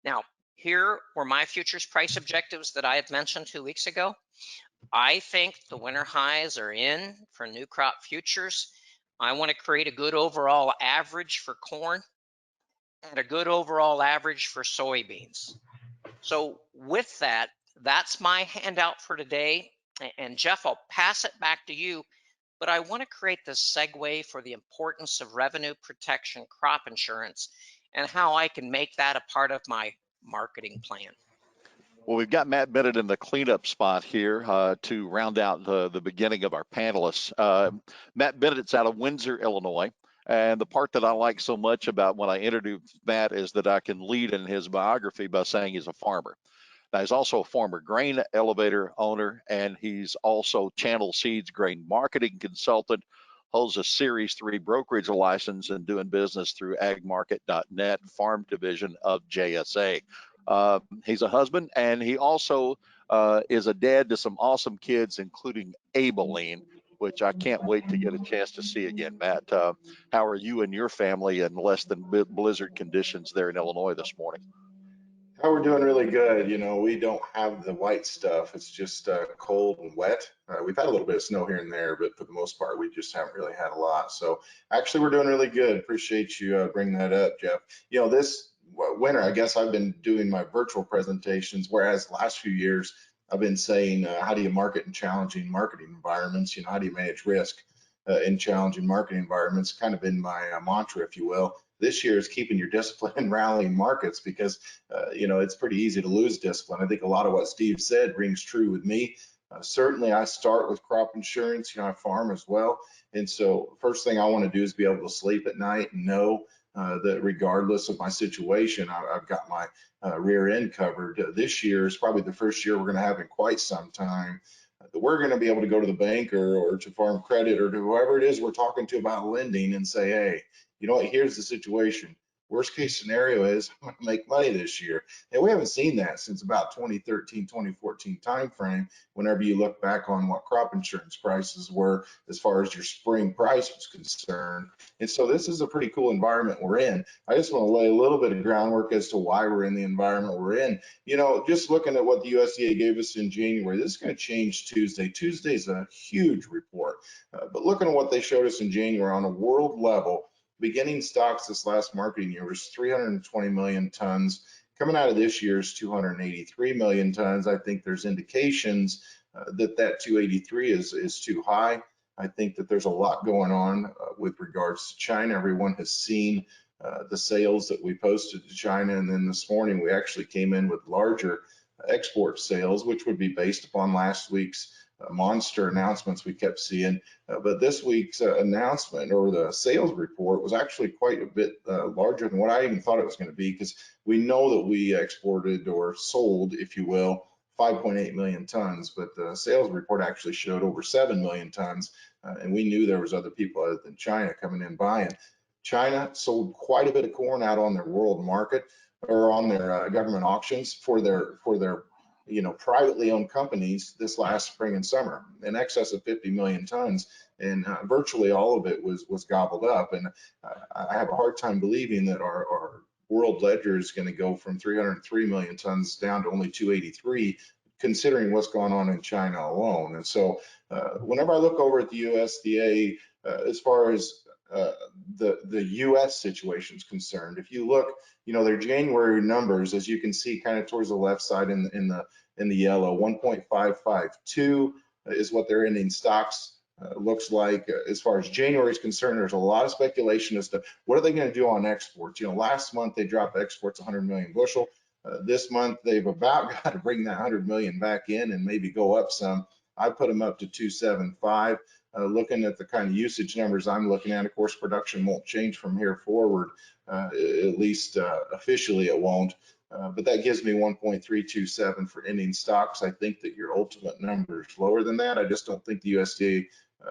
Now, here were my futures price objectives that I had mentioned 2 weeks ago. I think the winter highs are in for new crop futures. I want to create a good overall average for corn and a good overall average for soybeans. So with that, that's my handout for today. And Jeff, I'll pass it back to you, but I want to create this segue for the importance of revenue protection crop insurance and how I can make that a part of my marketing plan. Well, we've got Matt Bennett in the cleanup spot here to round out the beginning of our panelists. Matt Bennett's out of Windsor, Illinois. And the part that I like so much about when I introduced Matt is that I can lead in his biography by saying he's a farmer. Now, he's also a former grain elevator owner, and he's also Channel Seeds grain marketing consultant, holds a Series 3 brokerage license, and doing business through agmarket.net, farm division of JSA. He's a husband, and he also is a dad to some awesome kids, including Abilene, which I can't wait to get a chance to see again. Matt, how are you and your family in less than blizzard conditions there in Illinois this morning? Oh, we're doing really good. You know, we don't have the white stuff. It's just cold and wet. We've had a little bit of snow here and there, but for the most part, we just haven't really had a lot. So actually, we're doing really good. Appreciate you bringing that up, Jeff. You know, this winter, I guess I've been doing my virtual presentations, whereas the last few years, I've been saying, how do you market in challenging marketing environments? You know, how do you manage risk in challenging marketing environments? Kind of been my mantra, if you will. This year is keeping your discipline and rallying markets because, you know, it's pretty easy to lose discipline. I think a lot of what Steve said rings true with me. Certainly, I start with crop insurance. You know, I farm as well. And so first thing I want to do is be able to sleep at night and know that regardless of my situation, I've got my rear end covered. This year is probably the first year we're going to have in quite some time that we're going to be able to go to the bank or to Farm Credit or to whoever it is we're talking to about lending and say, hey, you know what, here's the situation. Worst case scenario is I'm going to make money this year. And we haven't seen that since about 2013, 2014 timeframe, whenever you look back on what crop insurance prices were as far as your spring price was concerned. And so this is a pretty cool environment we're in. I just want to lay a little bit of groundwork as to why we're in the environment we're in. You know, just looking at what the USDA gave us in January, this is going to change Tuesday. Tuesday's a huge report. But looking at what they showed us in January on a world level, beginning stocks this last marketing year was 320 million tons. Coming out of this year's 283 million tons. I think there's indications that 283 is too high. I think that there's a lot going on with regards to China. Everyone has seen the sales that we posted to China, and then this morning we actually came in with larger export sales, which would be based upon last week's monster announcements we kept seeing. But this week's announcement or the sales report was actually quite a bit larger than what I even thought it was going to be, because we know that we exported or sold, if you will, 5.8 million tons, but the sales report actually showed over 7 million tons, and we knew there was other people other than China coming in buying. China sold quite a bit of corn out on their world market or on their government auctions for their you know, privately owned companies this last spring and summer, in excess of 50 million tons, and virtually all of it was gobbled up. And I have a hard time believing that our world ledger is going to go from 303 million tons down to only 283, considering what's going on in China alone. And so whenever I look over at the USDA, as far as the U.S. situation is concerned, if you look, you know, their January numbers, as you can see, kind of towards the left side in the yellow, 1.552 is what their ending stocks looks like. As far as January is concerned, there's a lot of speculation as to what are they going to do on exports. You know, last month they dropped exports 100 million bushel. This month they've about got to bring that 100 million back in and maybe go up some. I put them up to 275. Looking at the kind of usage numbers I'm looking at, of course, production won't change from here forward, at least officially it won't. But that gives me 1.327 for ending stocks. I think that your ultimate number is lower than that. I just don't think the USDA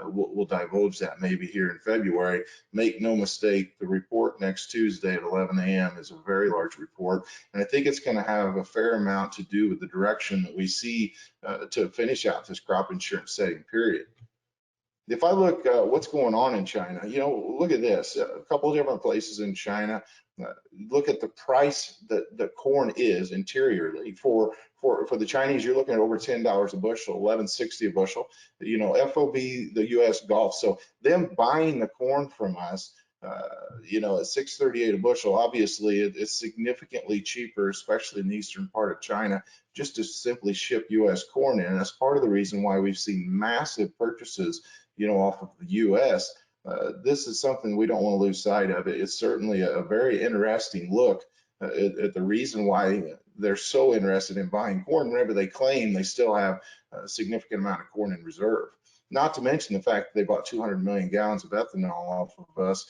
we'll divulge that maybe here in February. Make no mistake, the report next Tuesday at 11 a.m. is a very large report, and I think it's going to have a fair amount to do with the direction that we see to finish out this crop insurance setting period. If I look what's going on in China, look at this, a couple of different places in China. Look at the price that corn is interiorly for the Chinese. You're looking at over $10 a bushel, $11.60 a bushel. FOB the U.S. Gulf. So them buying the corn from us, at $6.38 a bushel. Obviously, it's significantly cheaper, especially in the eastern part of China, just to simply ship U.S. corn in. And that's part of the reason why we've seen massive purchases, off of the U.S. This is something we don't want to lose sight of. It's certainly a very interesting look at the reason why they're so interested in buying corn. Whenever they claim they still have a significant amount of corn in reserve. Not to mention the fact that they bought 200 million gallons of ethanol off of us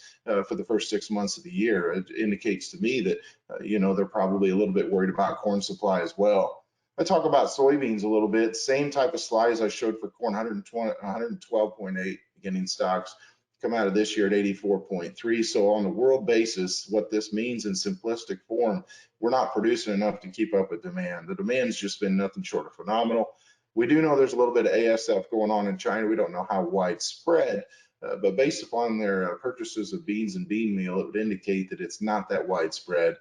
for the first 6 months of the year. It indicates to me that, they're probably a little bit worried about corn supply as well. I talk about soybeans a little bit. Same type of slides I showed for corn, 112.8 beginning stocks, come out of this year at 84.3. So on the world basis, what this means in simplistic form, we're not producing enough to keep up with demand. The demand's just been nothing short of phenomenal. We do know there's a little bit of ASF going on in China. We don't know how widespread, but based upon their purchases of beans and bean meal, it would indicate that it's not that widespread.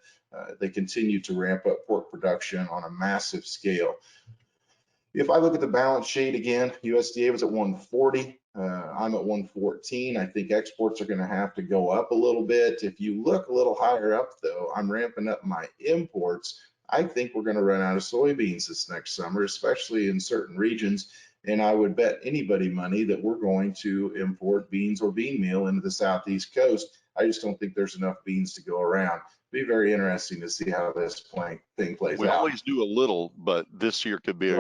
They continue to ramp up pork production on a massive scale. If I look at the balance sheet again, USDA was at 140. I'm at 114. I think exports are going to have to go up a little bit. If you look a little higher up, though, I'm ramping up my imports. I think we're going to run out of soybeans this next summer, especially in certain regions. And I would bet anybody money that we're going to import beans or bean meal into the southeast coast. I just don't think there's enough beans to go around. Be very interesting to see how this thing plays out. We always do a little, but this year could be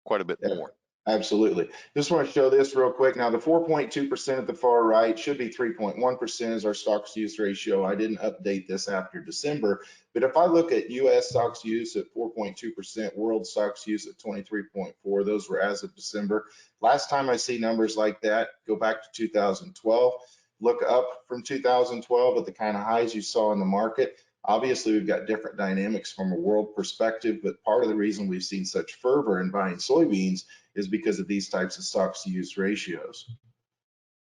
quite a bit more. Absolutely. Just want to show this real quick. Now, the 4.2% at the far right should be 3.1% is our stocks use ratio. I didn't update this after December, but if I look at U.S. stocks use at 4.2%, world stocks use at 23.4, those were as of December. Last time I see numbers like that, go back to 2012. Look up from 2012 at the kind of highs you saw in the market. Obviously, we've got different dynamics from a world perspective, but part of the reason we've seen such fervor in buying soybeans is because of these types of stocks to use ratios.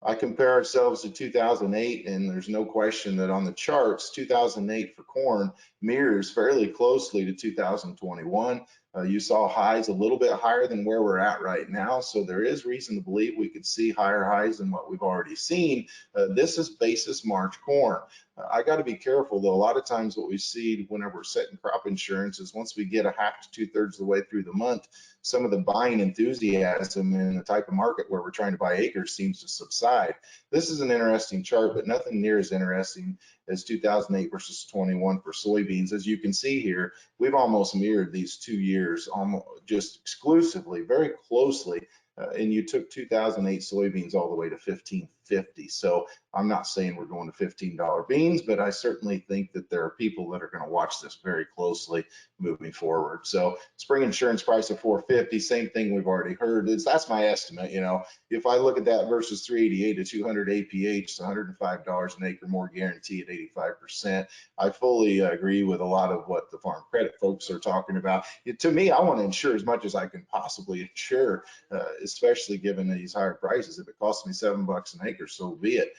I compare ourselves to 2008, and there's no question that on the charts, 2008 for corn mirrors fairly closely to 2021. You saw highs a little bit higher than where we're at right now, so there is reason to believe we could see higher highs than what we've already seen. This is basis March corn. I got to be careful, though. A lot of times what we see whenever we're setting crop insurance is once we get a half to two-thirds of the way through the month, some of the buying enthusiasm in the type of market where we're trying to buy acres seems to subside. This is an interesting chart, but nothing near as interesting as 2008 versus 21 for soybeans. As you can see here, we've almost mirrored these 2 years almost just exclusively, very closely. And you took 2008 soybeans all the way to $15.50. So I'm not saying we're going to $15 beans, but I certainly think that there are people that are going to watch this very closely moving forward. So spring insurance price of $450, same thing we've already heard. That's my estimate. If I look at that versus 388 to 200 APH, it's $105 an acre more guarantee at 85%. I fully agree with a lot of what the farm credit folks are talking about. To me, I want to insure as much as I can possibly insure, especially given these higher prices. If it costs me $7 an acre, so be it.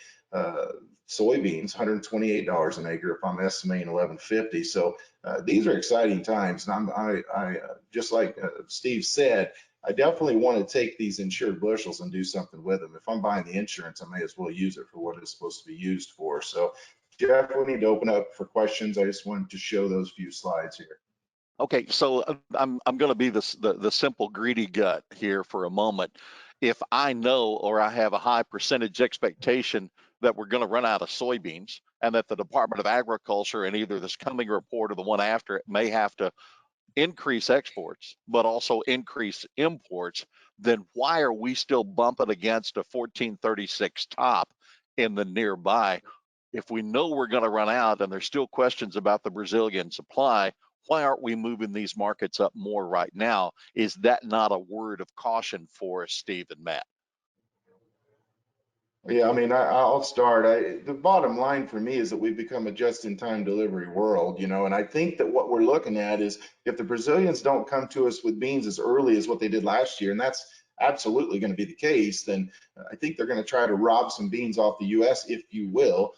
Soybeans, $128 an acre if I'm estimating $11.50. So these are exciting times. And I just like Steve said, I definitely want to take these insured bushels and do something with them. If I'm buying the insurance, I may as well use it for what it's supposed to be used for. So Jeff, we need to open up for questions. I just wanted to show those few slides here. Okay, so I'm going to be the simple greedy gut here for a moment. If I know or I have a high percentage expectation that we're going to run out of soybeans and that the Department of Agriculture in either this coming report or the one after it may have to increase exports, but also increase imports, then why are we still bumping against a 1436 top in the nearby? If we know we're going to run out and there's still questions about the Brazilian supply, why aren't we moving these markets up more right now? Is that not a word of caution for us, Steve and Matt? Yeah, I mean, I'll start. The bottom line for me is that we've become a just-in-time delivery world, you know, and I think that what we're looking at is if the Brazilians don't come to us with beans as early as what they did last year, and that's absolutely going to be the case, then I think they're going to try to rob some beans off the U.S., if you will.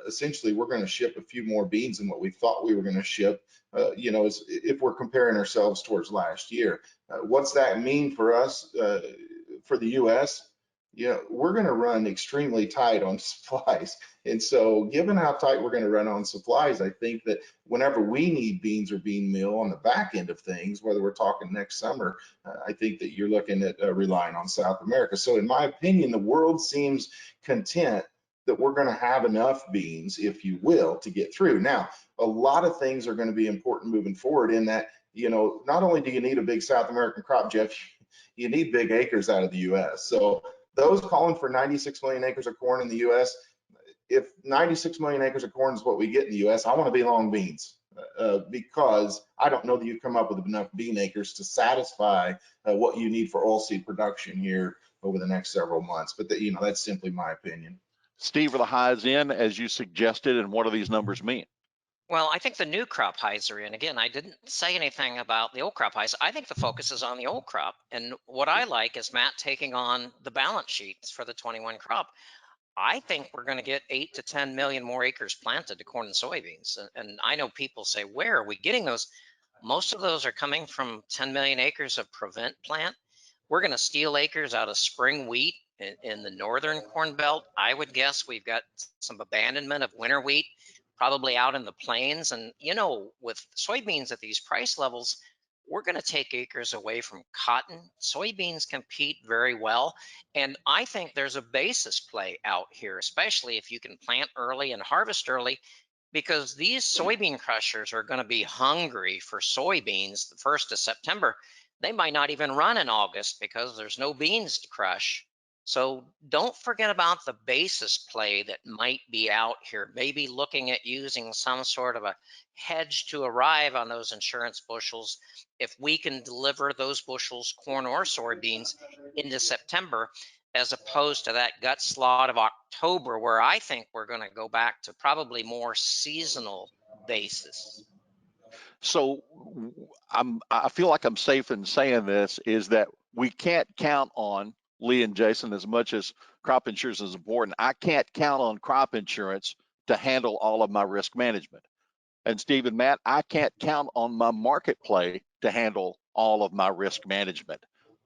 Essentially, we're going to ship a few more beans than what we thought we were going to ship, you know, if we're comparing ourselves towards last year. What's that mean for us, for the U.S.? Yeah, we're going to run extremely tight on supplies. And so given how tight we're going to run on supplies, I think that whenever we need beans or bean meal on the back end of things, whether we're talking next summer, I think that you're looking at relying on South America. So in my opinion, the world seems content that we're going to have enough beans, if you will, to get through. Now, a lot of things are going to be important moving forward in that, you know, not only do you need a big South American crop, Jeff, you need big acres out of the U.S. So those calling for 96 million acres of corn in the U.S., if 96 million acres of corn is what we get in the U.S., I want to be long beans because I don't know that you come up with enough bean acres to satisfy what you need for oilseed production here over the next several months. But you know, that's simply my opinion. Steve, are the highs in as you suggested, and what do these numbers mean? Well, I think the new crop highs are in. Again, I didn't say anything about the old crop highs. I think the focus is on the old crop. And what I like is Matt taking on the balance sheets for the 21 crop. I think we're going to get 8 to 10 million more acres planted to corn and soybeans. And I know people say, where are we getting those? Most of those are coming from 10 million acres of prevent plant. We're going to steal acres out of spring wheat in the northern corn belt. I would guess we've got some abandonment of winter wheat probably out in the plains. And, you know, with soybeans at these price levels, we're going to take acres away from cotton. Soybeans compete very well. And I think there's a basis play out here, especially if you can plant early and harvest early, because these soybean crushers are going to be hungry for soybeans the 1st of September. They might not even run in August because there's no beans to crush. So don't forget about the basis play that might be out here, maybe looking at using some sort of a hedge to arrive on those insurance bushels. If we can deliver those bushels, corn or soybeans, into September, as opposed to that gut slot of October, where I think we're going to go back to probably more seasonal basis. So I feel like I'm safe in saying this, is that we can't count on, Lee and Jason, as much as crop insurance is important, I can't count on crop insurance to handle all of my risk management. And Steve and Matt, I can't count on my market play to handle all of my risk management.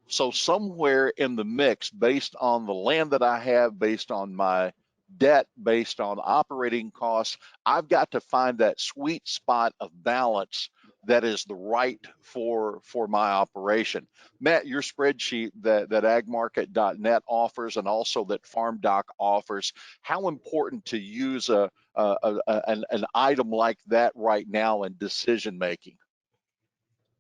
So somewhere in the mix, based on the land that I have, based on my debt, based on operating costs, I've got to find that sweet spot of balance that is the right for my operation. Matt, your spreadsheet that agmarket.net offers and also that FarmDoc offers, how important to use an item like that right now in decision making?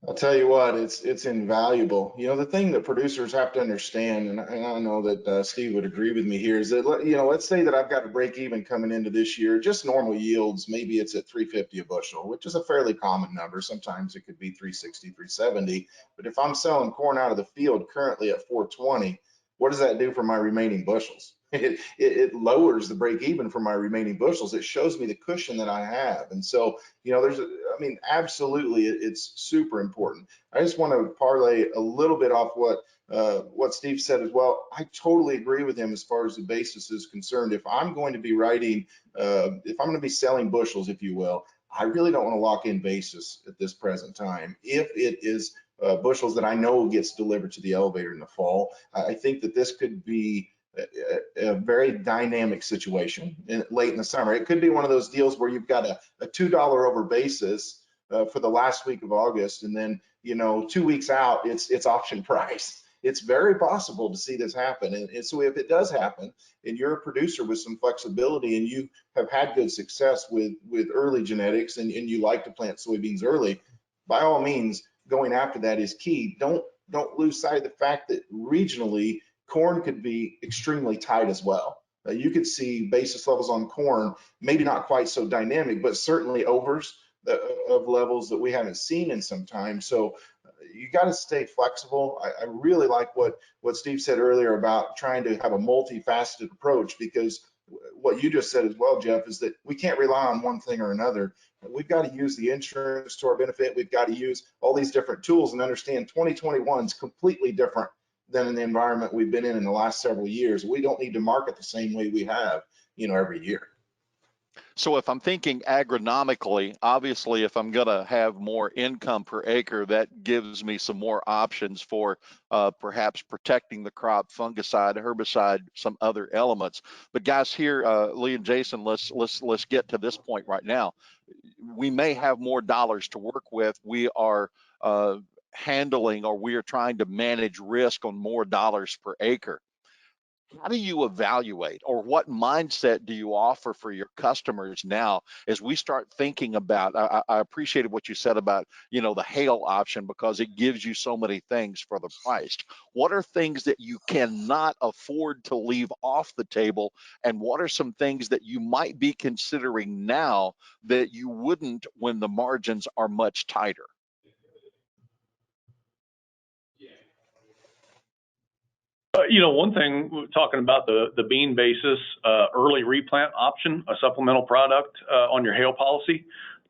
I'll tell you what, it's invaluable. You know, the thing that producers have to understand, and I know that Steve would agree with me here, is that, you know, let's say that I've got a break even coming into this year, just normal yields, maybe it's at 350 a bushel, which is a fairly common number. Sometimes it could be 360, 370. But if I'm selling corn out of the field currently at 420, what does that do for my remaining bushels? It lowers the break even for my remaining bushels. It shows me the cushion that I have. And so, you know, I mean, absolutely, it's super important. I just want to parlay a little bit off what Steve said as well. I totally agree with him as far as the basis is concerned. If I'm going to be writing, if I'm going to be selling bushels, if you will, I really don't want to lock in basis at this present time. If it is bushels that I know gets delivered to the elevator in the fall, I think that this could be a very dynamic situation late in the summer. It could be one of those deals where you've got a $2 over basis for the last week of August, and then, you know, 2 weeks out, it's auction price. It's very possible to see this happen. And so if it does happen, and you're a producer with some flexibility and you have had good success with early genetics and you like to plant soybeans early, by all means, going after that is key. Don't lose sight of the fact that regionally, corn could be extremely tight as well. You could see basis levels on corn, maybe not quite so dynamic, but certainly overs of levels that we haven't seen in some time. So, you got to stay flexible. I really like what Steve said earlier about trying to have a multifaceted approach, because what you just said as well, Jeff, is that we can't rely on one thing or another. We've got to use the insurance to our benefit. We've got to use all these different tools and understand 2021 is completely different than in the environment we've been in the last several years. We don't need to market the same way we have, every year. So if I'm thinking agronomically, obviously, if I'm going to have more income per acre, that gives me some more options for perhaps protecting the crop, fungicide, herbicide, some other elements. But guys, here, Lee and Jason, let's get to this point right now. We may have more dollars to work with. We are handling, or we are trying to manage risk on more dollars per acre. How do you evaluate, or what mindset do you offer for your customers now as we start thinking about, I appreciated what you said about, the hail option, because it gives you so many things for the price. What are things that you cannot afford to leave off the table? And what are some things that you might be considering now that you wouldn't when the margins are much tighter? One thing, talking about the bean basis, early replant option, a supplemental product on your hail policy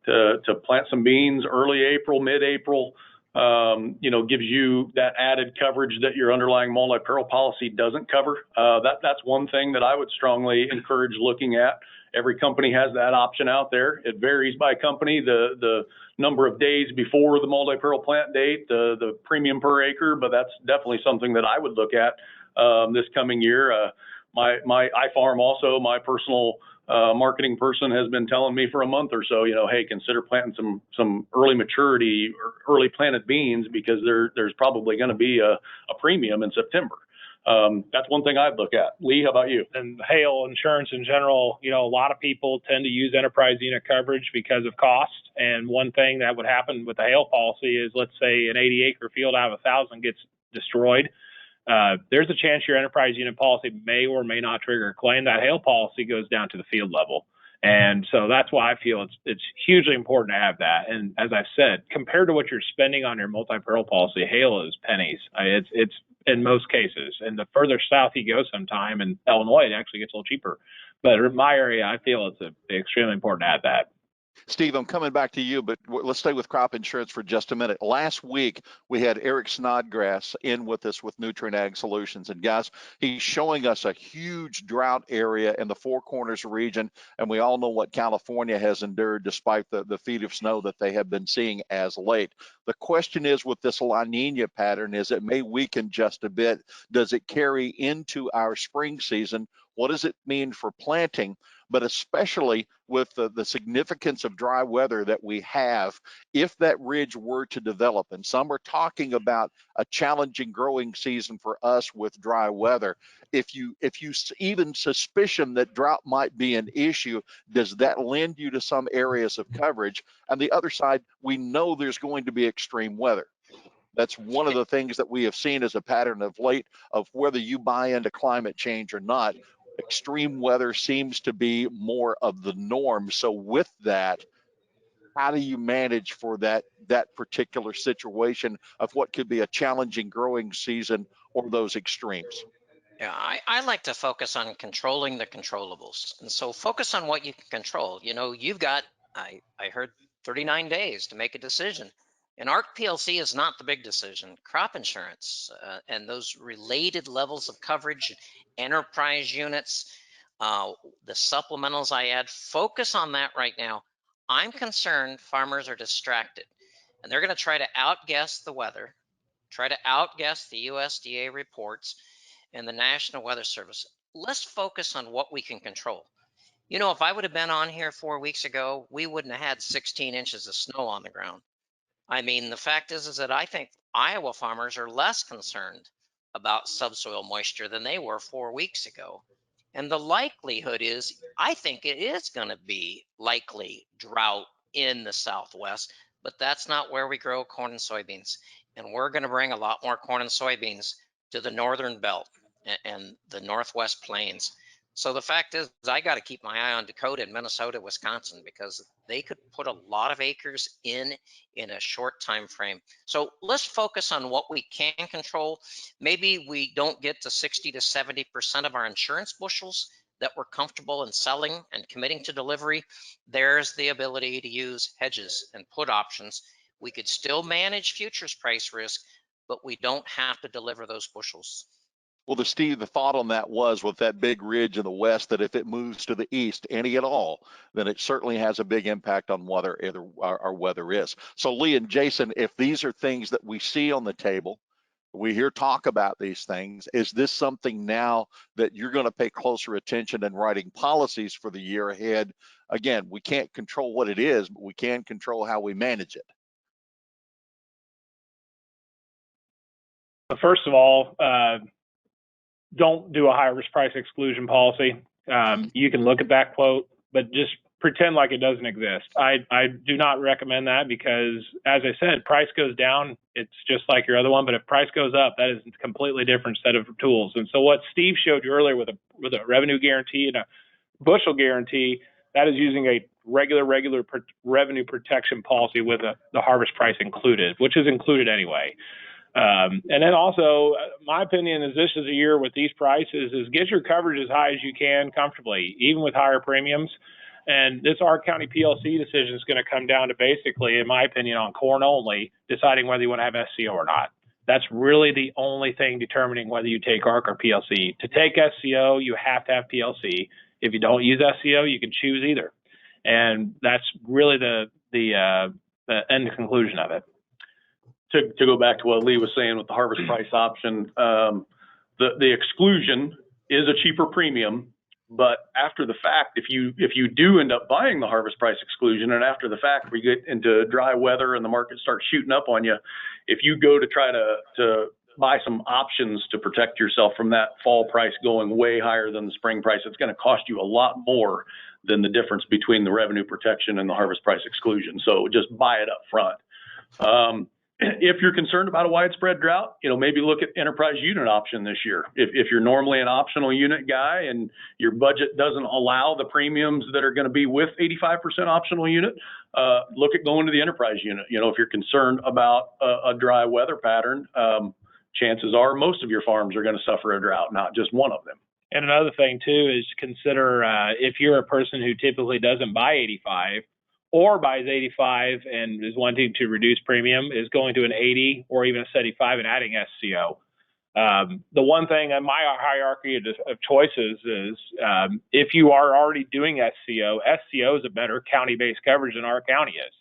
to plant some beans early April, mid-April, gives you that added coverage that your underlying multi-peril policy doesn't cover. That's one thing that I would strongly encourage looking at. Every company has that option out there. It varies by company, the number of days before the multi-peril plant date, the premium per acre, but that's definitely something that I would look at this coming year. I farm also, my personal marketing person has been telling me for a month or so, hey, consider planting some early maturity or early planted beans, because there's probably going to be a premium in September. That's one thing I'd look at. Lee, how about you? And hail insurance in general, a lot of people tend to use enterprise unit coverage because of cost. And one thing that would happen with the hail policy is, let's say an 80-acre field out of 1,000 gets destroyed. There's a chance your enterprise unit policy may or may not trigger a claim. That hail policy goes down to the field level. And so that's why I feel it's hugely important to have that. And as I've said, compared to what you're spending on your multi-peril policy, hail is pennies. It's in most cases. And the further south you go sometime in Illinois, it actually gets a little cheaper. But in my area, I feel it's extremely important to have that. Steve, I'm coming back to you, but let's stay with crop insurance for just a minute. Last week, we had Eric Snodgrass in with us with Nutrient Ag Solutions. And guys, he's showing us a huge drought area in the Four Corners region. And we all know what California has endured despite the feet of snow that they have been seeing as late. The question is, with this La Nina pattern, is it may weaken just a bit. Does it carry into our spring season? What does it mean for planting? But especially with the significance of dry weather that we have, if that ridge were to develop, and some are talking about a challenging growing season for us with dry weather, if you even suspicion that drought might be an issue, does that lend you to some areas of coverage? And the other side, we know there's going to be extreme weather. That's one of the things that we have seen as a pattern of late, of whether you buy into climate change or not. Extreme weather seems to be more of the norm. So with that, how do you manage for that particular situation of what could be a challenging growing season or those extremes? Yeah, I like to focus on controlling the controllables. And so focus on what you can control. You've got, I heard 39 days to make a decision. And ARC PLC is not the big decision. Crop insurance and those related levels of coverage, enterprise units, the supplementals I add, focus on that right now. I'm concerned farmers are distracted and they're going to try to outguess the weather, try to outguess the USDA reports and the National Weather Service. Let's focus on what we can control. If I would have been on here 4 weeks ago, we wouldn't have had 16 inches of snow on the ground. I mean, the fact is that I think Iowa farmers are less concerned about subsoil moisture than they were 4 weeks ago. And the likelihood is, I think it is going to be likely drought in the Southwest, but that's not where we grow corn and soybeans. And we're going to bring a lot more corn and soybeans to the northern belt and the Northwest plains. So the fact is, I got to keep my eye on Dakota and Minnesota, Wisconsin, because they could put a lot of acres in a short time frame. So let's focus on what we can control. Maybe we don't get to 60 to 70% of our insurance bushels that we're comfortable in selling and committing to delivery. There's the ability to use hedges and put options. We could still manage futures price risk, but we don't have to deliver those bushels. Well, Steve, the thought on that was with that big ridge in the west, that if it moves to the east, any at all, then it certainly has a big impact on whether our weather is. So Lee and Jason, if these are things that we see on the table, we hear talk about these things, is this something now that you're going to pay closer attention in writing policies for the year ahead? Again, we can't control what it is, but we can control how we manage it. First of all, don't do a high risk price exclusion policy. You can look at that quote, but just pretend like it doesn't exist. I do not recommend that because, as I said, price goes down, it's just like your other one. But if price goes up, that is a completely different set of tools. And so what Steve showed you earlier with a revenue guarantee and a bushel guarantee, that is using a regular revenue protection policy with the harvest price included, which is included anyway. And then also, my opinion is this is a year with these prices is get your coverage as high as you can comfortably, even with higher premiums. And this Ark County PLC decision is going to come down to basically, in my opinion, on corn only, deciding whether you want to have SCO or not. That's really the only thing determining whether you take Ark or PLC. To take SCO, you have to have PLC. If you don't use SCO, you can choose either. And that's really the end conclusion of it. To go back to what Lee was saying with the harvest price option, the exclusion is a cheaper premium, but after the fact, if you do end up buying the harvest price exclusion, and after the fact we get into dry weather and the market starts shooting up on you, if you go to try to buy some options to protect yourself from that fall price going way higher than the spring price, it's going to cost you a lot more than the difference between the revenue protection and the harvest price exclusion. So just buy it up front. If you're concerned about a widespread drought, maybe look at enterprise unit option this year. If you're normally an optional unit guy and your budget doesn't allow the premiums that are going to be with 85% optional unit, look at going to the enterprise unit. If you're concerned about a dry weather pattern, chances are most of your farms are going to suffer a drought, not just one of them. And another thing too is consider if you're a person who typically doesn't buy 85, or buys 85 and is wanting to reduce premium, is going to an 80 or even a 75 and adding SCO. The one thing in my hierarchy of choices is if you are already doing SCO is a better county-based coverage than our county is.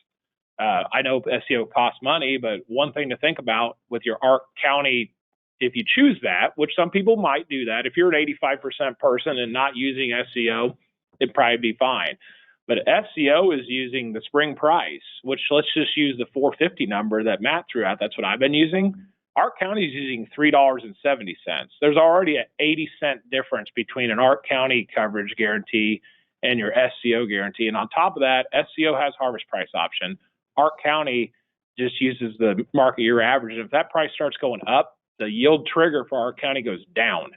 I know SCO costs money, but one thing to think about with your Ark County, if you choose that, which some people might do that, if you're an 85% person and not using SCO, it'd probably be fine. But SCO is using the spring price, which let's just use the 450 number that Matt threw out. That's what I've been using. Ark County is using $3.70. There's already an 80-cent difference between an Ark County coverage guarantee and your SCO guarantee. And on top of that, SCO has harvest price option. Ark County just uses the market year average. And if that price starts going up, the yield trigger for Ark County goes down.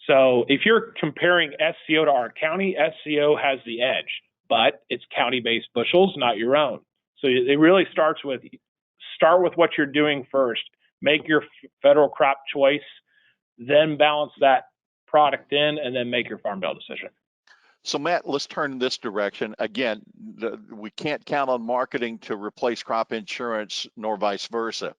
So if you're comparing SCO to Ark County, SCO has the edge. But it's county-based bushels, not your own. So it really start with what you're doing first. Make your federal crop choice, then balance that product in, and then make your farm bill decision. So Matt, let's turn in this direction. Again, we can't count on marketing to replace crop insurance nor vice versa.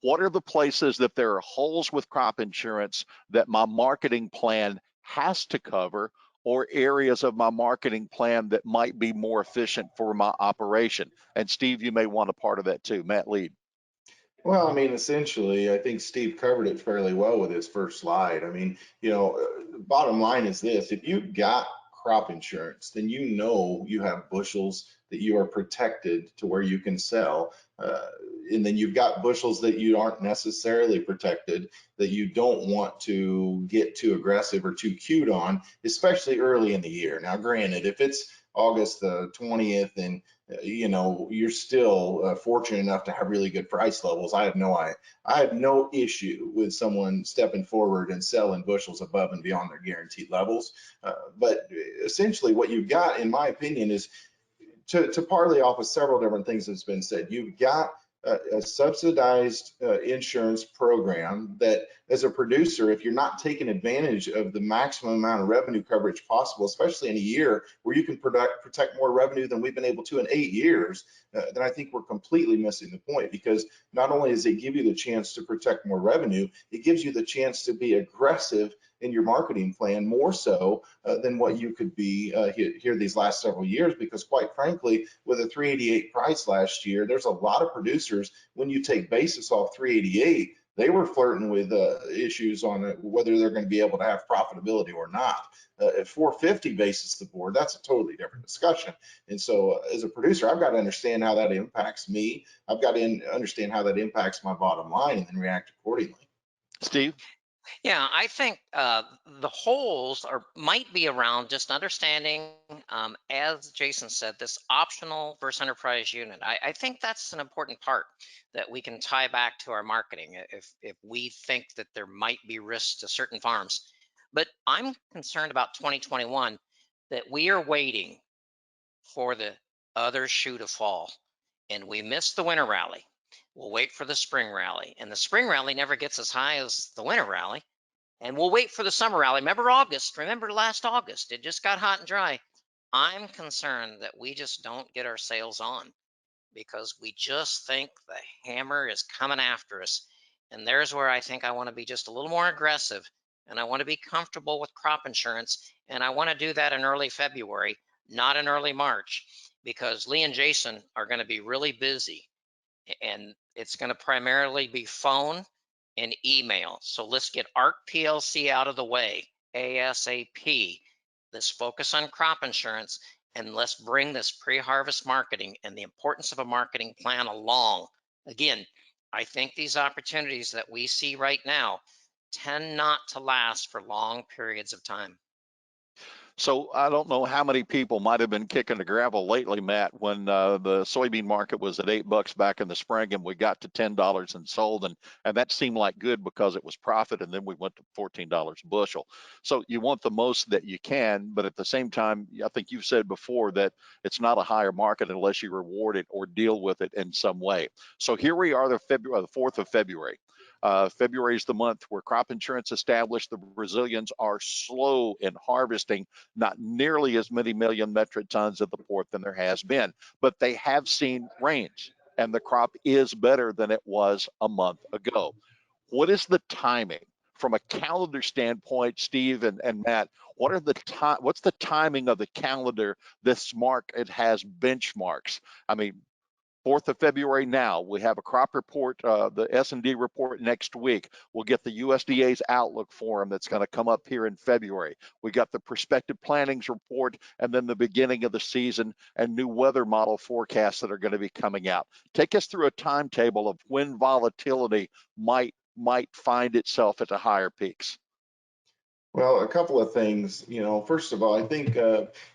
What are the places that there are holes with crop insurance that my marketing plan has to cover, or areas of my marketing plan that might be more efficient for my operation? And Steve, you may want a part of that too. Matt, lead. Well, I mean, essentially, I think Steve covered it fairly well with his first slide. I mean, bottom line is this: if you've got crop insurance, then you have bushels that you are protected to where you can sell. And then you've got bushels that you aren't necessarily protected, that you don't want to get too aggressive or too cute on, especially early in the year. Now, granted, if it's August the 20th and you know, you're still fortunate enough to have really good price levels. I have no issue with someone stepping forward and selling bushels above and beyond their guaranteed levels. But essentially what you've got, in my opinion, is to parlay off of several different things that's been said. You've got a subsidized insurance program that, as a producer, if you're not taking advantage of the maximum amount of revenue coverage possible, especially in a year where you can protect more revenue than we've been able to in 8 years, then I think we're completely missing the point. Because not only does it give you the chance to protect more revenue, it gives you the chance to be aggressive in your marketing plan, more so than what you could be here these last several years. Because quite frankly, with a 388 price last year, there's a lot of producers, when you take basis off 388, they were flirting with issues on whether they're going to be able to have profitability or not. At 450 basis the board, that's a totally different discussion. And so as a producer, I've got to understand how that impacts me. I've got to understand how that impacts my bottom line and then react accordingly. Steve? Yeah, I think the holes might be around just understanding, as Jason said, this optional versus enterprise unit. I think that's an important part that we can tie back to our marketing if we think that there might be risks to certain farms. But I'm concerned about 2021, that we are waiting for the other shoe to fall, and we missed the winter rally. We'll wait for the spring rally, and the spring rally never gets as high as the winter rally. And we'll wait for the summer rally. Remember August? Remember last August? It just got hot and dry. I'm concerned that we just don't get our sails on because we just think the hammer is coming after us. And there's where I think I want to be just a little more aggressive, and I want to be comfortable with crop insurance. And I want to do that in early February, not in early March, because Lee and Jason are going to be really busy, and it's going to primarily be phone and email. So let's get ARC PLC out of the way ASAP. Let's focus on crop insurance, and let's bring this pre-harvest marketing and the importance of a marketing plan along. Again, I think these opportunities that we see right now tend not to last for long periods of time. So I don't know how many people might have been kicking the gravel lately, Matt, when the soybean market was at $8 back in the spring and we got to $10 and sold, and that seemed like good because it was profit, and then we went to $14 a bushel. So you want the most that you can, but at the same time, I think you've said before that it's not a higher market unless you reward it or deal with it in some way. So here we are, the 4th of February. February is the month where crop insurance established the Brazilians are slow in harvesting, not nearly as many million metric tons of the port than there has been, but they have seen rains, and the crop is better than it was a month ago. What is the timing from a calendar standpoint, Steve and Matt? What's the timing of the calendar this market has benchmarks? I mean, 4th of February now, we have a crop report, the S&D report next week. We'll get the USDA's outlook for them that's going to come up here in February. We got the prospective plantings report, and then the beginning of the season and new weather model forecasts that are going to be coming out. Take us through a timetable of when volatility might find itself at the higher peaks. Well, a couple of things. First of all, I think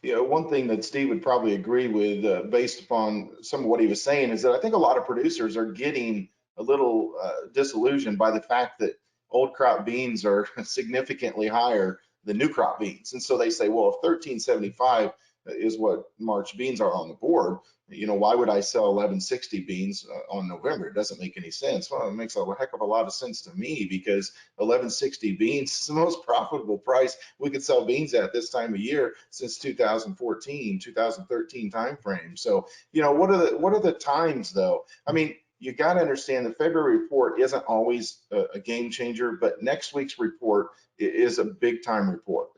one thing that Steve would probably agree with, based upon some of what he was saying, is that I think a lot of producers are getting a little disillusioned by the fact that old crop beans are significantly higher than new crop beans. And so they say, well, if 1375 is what March beans are on the board, why would I sell 1160 beans on November? It doesn't make any sense. Well, it makes a heck of a lot of sense to me, because 1160 beans is the most profitable price we could sell beans at this time of year since 2014, 2013 timeframe. So, what are the times though? I mean, you got to understand the February report isn't always a game changer, but next week's report is a big time report.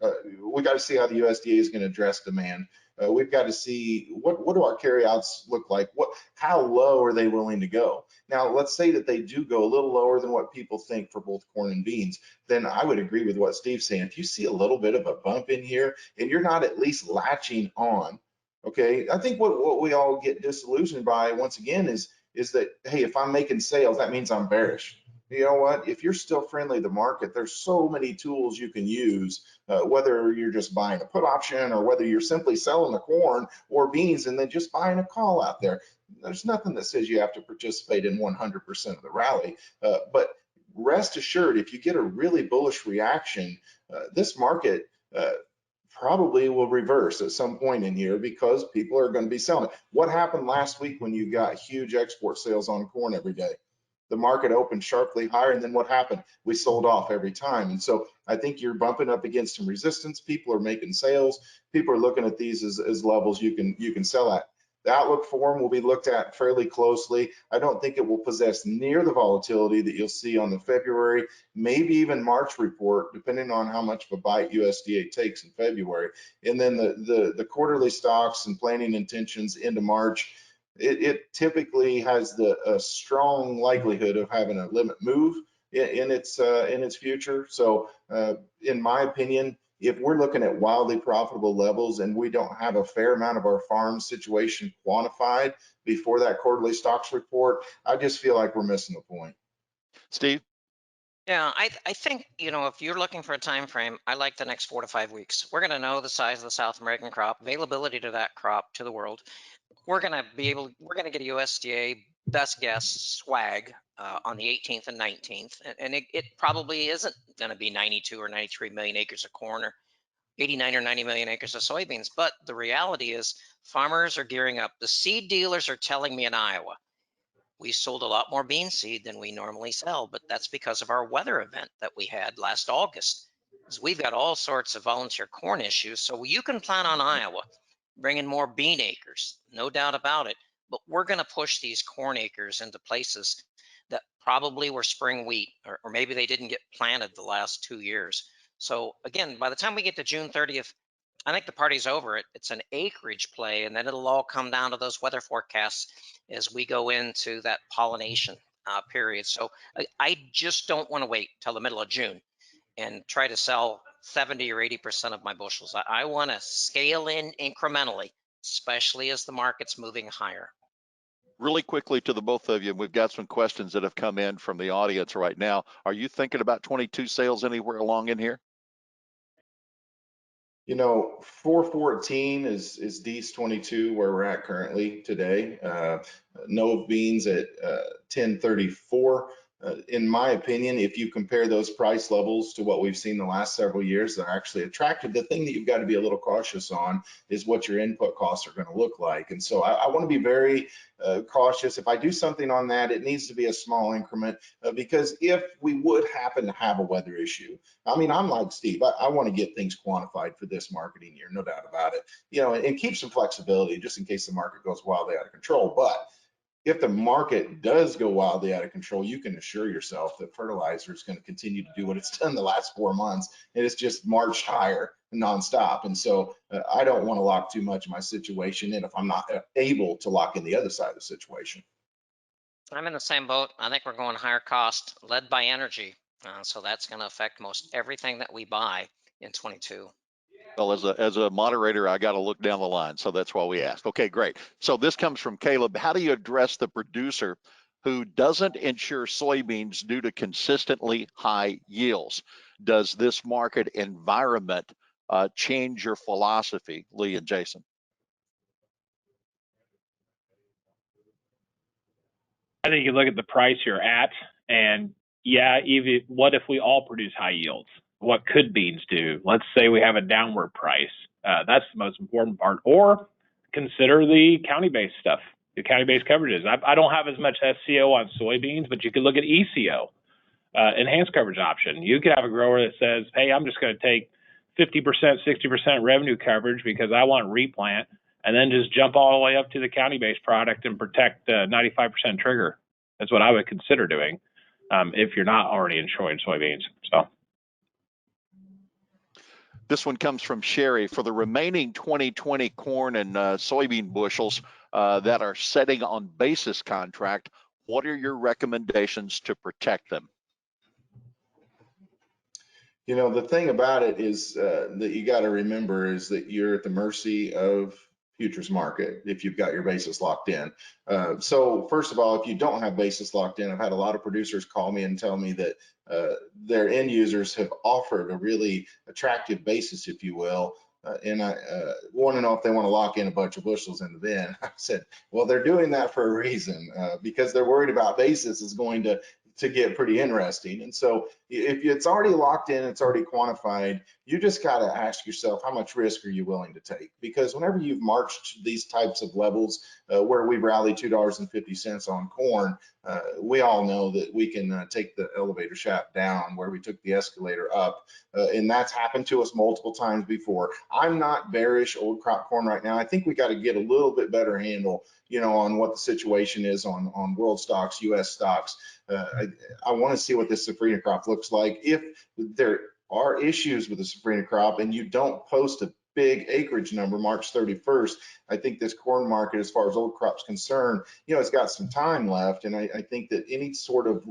We got to see how the USDA is going to address demand. We've got to see what do our carryouts look like? How low are they willing to go? Now, let's say that they do go a little lower than what people think for both corn and beans. Then I would agree with what Steve's saying. If you see a little bit of a bump in here and you're not at least latching on, okay, I think what we all get disillusioned by once again is that, hey, if I'm making sales, that means I'm bearish. You know what? If you're still friendly to the market, there's so many tools you can use, whether you're just buying a put option or whether you're simply selling the corn or beans and then just buying a call out there. There's nothing that says you have to participate in 100% of the rally, but rest assured, if you get a really bullish reaction, this market probably will reverse at some point in here because people are going to be selling it. What happened last week when you got huge export sales on corn every day? The market opened sharply higher, and then what happened? We sold off every time. And so I think you're bumping up against some resistance. People are making sales. People are looking at these as levels you can sell at. The outlook for them will be looked at fairly closely. I don't think it will possess near the volatility that you'll see on the February, maybe even March report, depending on how much of a bite USDA takes in February. And then the quarterly stocks and planning intentions into March, it typically has a strong likelihood of having a limit move in its future. So in my opinion, if we're looking at wildly profitable levels and we don't have a fair amount of our farm situation quantified before that quarterly stocks report, I just feel like we're missing the point. Steve? Yeah, I think, if you're looking for a time frame, I like the next 4 to 5 weeks. We're going to know the size of the South American crop, availability to that crop to the world. We're going to get a USDA best guess swag on the 18th and 19th. And it probably isn't going to be 92 or 93 million acres of corn or 89 or 90 million acres of soybeans. But the reality is farmers are gearing up. The seed dealers are telling me in Iowa, we sold a lot more bean seed than we normally sell, but that's because of our weather event that we had last August. We've got all sorts of volunteer corn issues. So you can plan on Iowa bringing more bean acres, no doubt about it. But we're going to push these corn acres into places that probably were spring wheat, or maybe they didn't get planted the last 2 years. So again, by the time we get to June 30th, I think the party's over. It's an acreage play, and then it'll all come down to those weather forecasts as we go into that pollination period. So I just don't want to wait till the middle of June and try to sell 70 or 80% of my bushels. I want to scale in incrementally, especially as the market's moving higher. Really quickly to the both of you, we've got some questions that have come in from the audience right now. Are you thinking about 22 sales anywhere along in here? 414 is D's 22 where we're at currently today. No beans at 1034. In my opinion, if you compare those price levels to what we've seen the last several years, they're actually attractive. The thing that you've got to be a little cautious on is what your input costs are going to look like. And so I want to be very cautious. If I do something on that, it needs to be a small increment because if we would happen to have a weather issue, I'm like Steve, I want to get things quantified for this marketing year, no doubt about it, and keep some flexibility just in case the market goes wildly out of control. But if the market does go wildly out of control, you can assure yourself that fertilizer is going to continue to do what it's done the last 4 months. And it's just marched higher nonstop. And so I don't want to lock too much of my situation in if I'm not able to lock in the other side of the situation. I'm in the same boat. I think we're going higher cost, led by energy. So that's going to affect most everything that we buy in 22. Well, as a moderator, I got to look down the line, so that's why we ask. Okay, great. So this comes from Caleb. How do you address the producer who doesn't insure soybeans due to consistently high yields? Does this market environment change your philosophy, Lee and Jason? I think you look at the price you're at, and even what if we all produce high yields? What could beans do? Let's say we have a downward price. That's the most important part. Or consider the county-based stuff, the county-based coverages. I don't have as much SCO on soybeans, but you could look at ECO, enhanced coverage option. You could have a grower that says, hey, I'm just going to take 50%, 60% revenue coverage because I want replant, and then just jump all the way up to the county-based product and protect 95% trigger. That's what I would consider doing if you're not already insuring soybeans. So. This one comes from Sherry. For the remaining 2020 corn and soybean bushels that are setting on basis contract, what are your recommendations to protect them? The thing about it is that you got to remember is that you're at the mercy of futures market if you've got your basis locked in. So first of all, if you don't have basis locked in, I've had a lot of producers call me and tell me that their end users have offered a really attractive basis, if you will, and I want to know if they want to lock in a bunch of bushels in the bin. I said, well, they're doing that for a reason, because they're worried about basis is going to get pretty interesting. And so if it's already locked in, it's already quantified, you just got to ask yourself, how much risk are you willing to take? Because whenever you've marched these types of levels where we rally $2.50 on corn, we all know that we can take the elevator shaft down where we took the escalator up. And that's happened to us multiple times before. I'm not bearish old crop corn right now. I think we got to get a little bit better handle, you know, on what the situation is on world stocks, US stocks. I want to see what this safrinha crop looks like. If there are issues with the safrinha crop and you don't post a big acreage number March 31st, I think this corn market, as far as old crops concerned, you know, it's got some time left. And I think that any sort of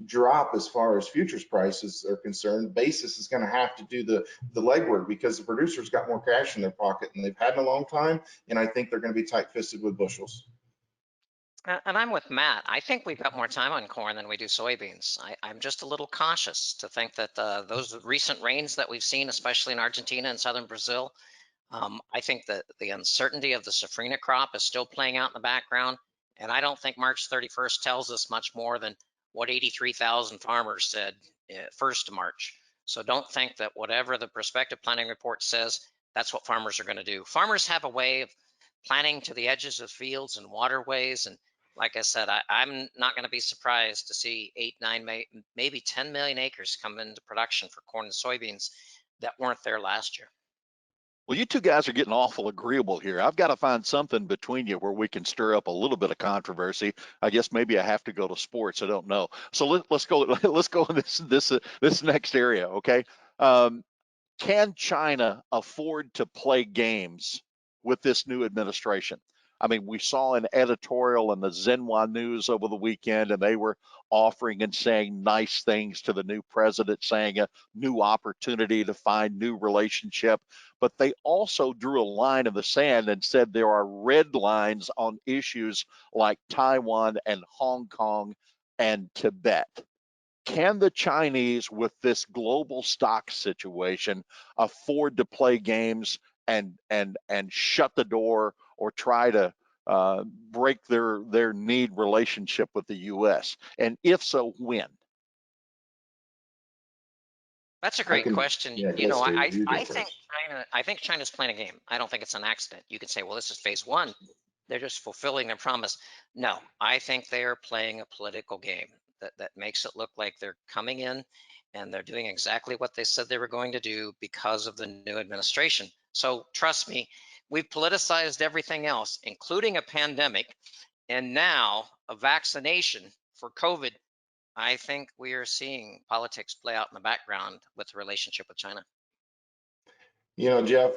drop as far as futures prices are concerned, basis is going to have to do the legwork, because the producers got more cash in their pocket than they've had in a long time. And I think they're going to be tight-fisted with bushels. And I'm with Matt. I think we've got more time on corn than we do soybeans. I'm just a little cautious to think that those recent rains that we've seen, especially in Argentina and southern Brazil, I think that the uncertainty of the safrinha crop is still playing out in the background. And I don't think March 31st tells us much more than what 83,000 farmers said 1st of March. So don't think that whatever the prospective planning report says, that's what farmers are going to do. Farmers have a way of planting to the edges of fields and waterways. And like I said, I'm not going to be surprised to see 8, 9, maybe 10 million acres come into production for corn and soybeans that weren't there last year. Well, you two guys are getting awful agreeable here. I've got to find something between you where we can stir up a little bit of controversy. I guess maybe I have to go to sports. I don't know. So let's go. Let's go in this next area. Okay. Can China afford to play games with this new administration? I mean, we saw an editorial in the Xinhua News over the weekend, and they were offering and saying nice things to the new president, saying a new opportunity to find new relationship. But they also drew a line in the sand and said there are red lines on issues like Taiwan and Hong Kong and Tibet. Can the Chinese, with this global stock situation, afford to play games and shut the door or try to break their need relationship with the U.S.? And if so, when? That's a great question. Yeah, you know, I think China's playing a game. I don't think it's an accident. You could say, well, this is phase one. They're just fulfilling their promise. No, I think they are playing a political game that makes it look like they're coming in and they're doing exactly what they said they were going to do because of the new administration. So trust me, we've politicized everything else, including a pandemic, and now a vaccination for COVID. I think we are seeing politics play out in the background with the relationship with China. You know, Jeff,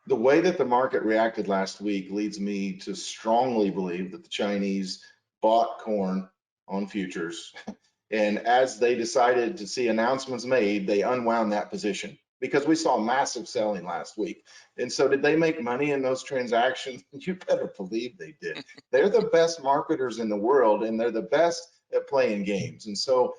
the way that the market reacted last week leads me to strongly believe that the Chinese bought corn on futures. And as they decided to see announcements made, they unwound that position, because we saw massive selling last week. And so did they make money in those transactions? You better believe they did. They're the best marketers in the world, and they're the best at playing games. And so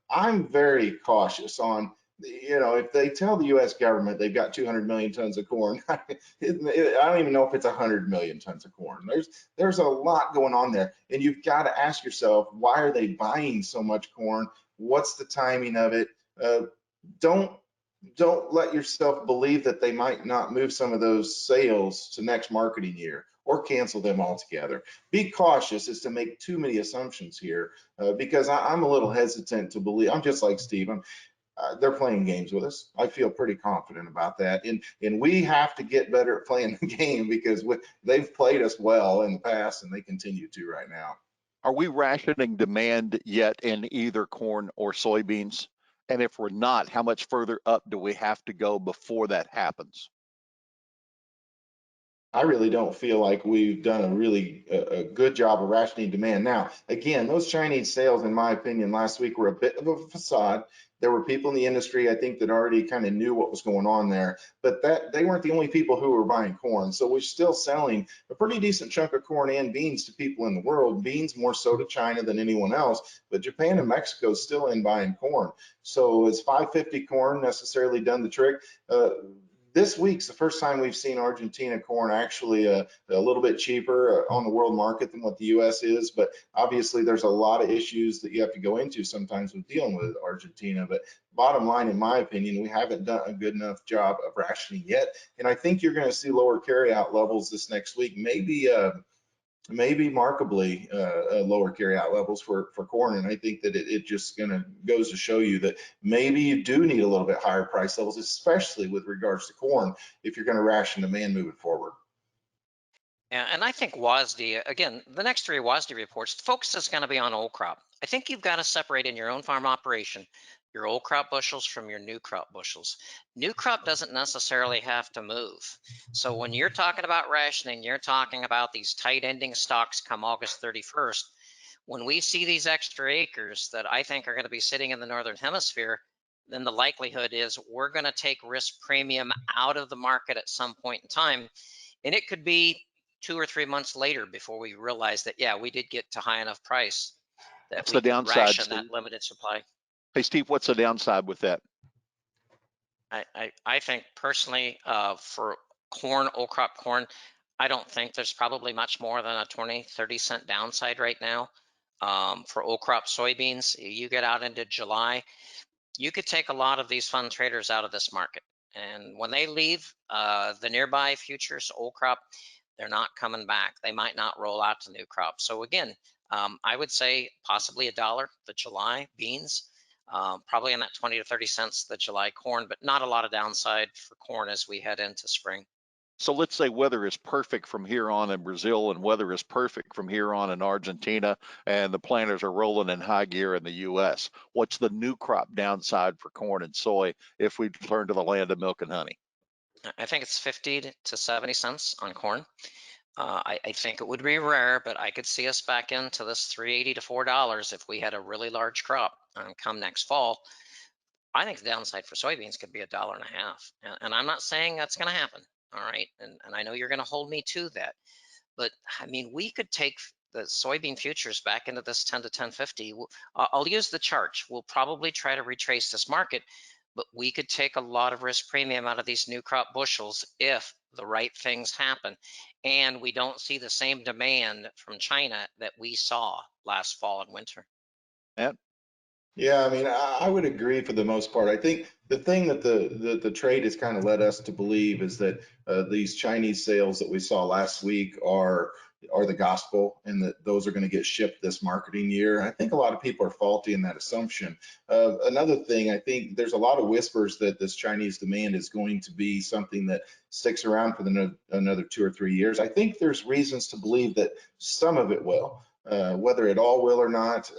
I'm very cautious on, you know, if they tell the U.S. government they've got 200 million tons of corn, I don't even know if it's 100 million tons of corn. There's a lot going on there, and you've got to ask yourself, why are they buying so much corn? What's the timing of it? Don't let yourself believe that they might not move some of those sales to next marketing year or cancel them altogether. Be cautious as to make too many assumptions here, because I'm a little hesitant to believe. I'm just like Steve. They're playing games with us. I feel pretty confident about that. And we have to get better at playing the game, because they've played us well in the past, and they continue to right now. Are we rationing demand yet in either corn or soybeans? And if we're not, how much further up do we have to go before that happens? I really don't feel like we've done a good job of rationing demand. Now, again, those Chinese sales, in my opinion, last week were a bit of a facade. There were people in the industry, I think, that already kind of knew what was going on there, but that they weren't the only people who were buying corn. So we're still selling a pretty decent chunk of corn and beans to people in the world, beans more so to China than anyone else, but Japan and Mexico is still in buying corn. So is 550 corn necessarily done the trick? This week's the first time we've seen Argentina corn actually a little bit cheaper on the world market than what the U.S. is, but obviously there's a lot of issues that you have to go into sometimes with dealing with Argentina. But bottom line, in my opinion, we haven't done a good enough job of rationing yet, and I think you're going to see lower carryout levels this next week, maybe markedly lower carryout levels for corn. And I think that it just goes to show you that maybe you do need a little bit higher price levels, especially with regards to corn, if you're going to ration demand moving forward. Yeah, and I think WASDE, again, the next 3 WASDE reports, the focus is going to be on old crop. I think you've got to separate in your own farm operation your old crop bushels from your new crop bushels. New crop doesn't necessarily have to move. So when you're talking about rationing, you're talking about these tight ending stocks come August 31st. When we see these extra acres that I think are going to be sitting in the Northern Hemisphere, then the likelihood is we're going to take risk premium out of the market at some point in time. And it could be 2 or 3 months later before we realize that, yeah, we did get to high enough price that we can ration that limited supply. Hey, Steve, what's the downside with that? I think personally for corn, old crop corn, I don't think there's probably much more than a 20-30 cent downside right now. For old crop soybeans, you get out into July, you could take a lot of these fund traders out of this market. And when they leave the nearby futures old crop, they're not coming back. They might not roll out to new crop. So again, I would say possibly $1 the July beans. Probably in that 20 to 30 cents the July corn, but not a lot of downside for corn as we head into spring. So let's say weather is perfect from here on in Brazil and weather is perfect from here on in Argentina, and the planters are rolling in high gear in the U.S. What's the new crop downside for corn and soy if we turn to the land of milk and honey? I think it's 50 to 70 cents on corn. I think it would be rare, but I could see us back into this $3.80 to $4 if we had a really large crop come next fall. I think the downside for soybeans could be $1.50. And I'm not saying that's going to happen. All right. And I know you're going to hold me to that. But I mean, we could take the soybean futures back into this 10 to 10.50. I'll use the chart. We'll probably try to retrace this market, but we could take a lot of risk premium out of these new crop bushels if the right things happen and we don't see the same demand from China that we saw last fall and winter. Matt? Yeah, I mean, I would agree for the most part. I think the thing that the trade has kind of led us to believe is that these Chinese sales that we saw last week are the gospel, and that those are going to get shipped this marketing year. I think a lot of people are faulty in that assumption. Another thing, I think there's a lot of whispers that this Chinese demand is going to be something that sticks around for another 2 or 3 years. I think there's reasons to believe that some of it will. Whether it all will or not,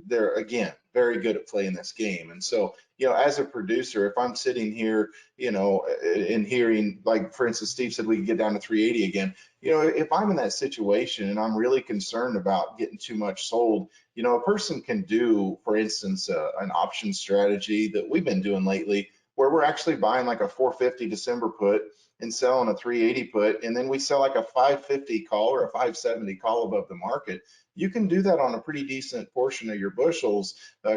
they're, again, very good at playing this game. And so, you know, as a producer, if I'm sitting here, you know, and hearing, like, for instance, Steve said we could get down to 380 again, you know, if I'm in that situation and I'm really concerned about getting too much sold, you know, a person can do, for instance, an option strategy that we've been doing lately, where we're actually buying like a 450 December put and selling a 380 put, and then we sell like a 550 call or a 570 call above the market. You can do that on a pretty decent portion of your bushels,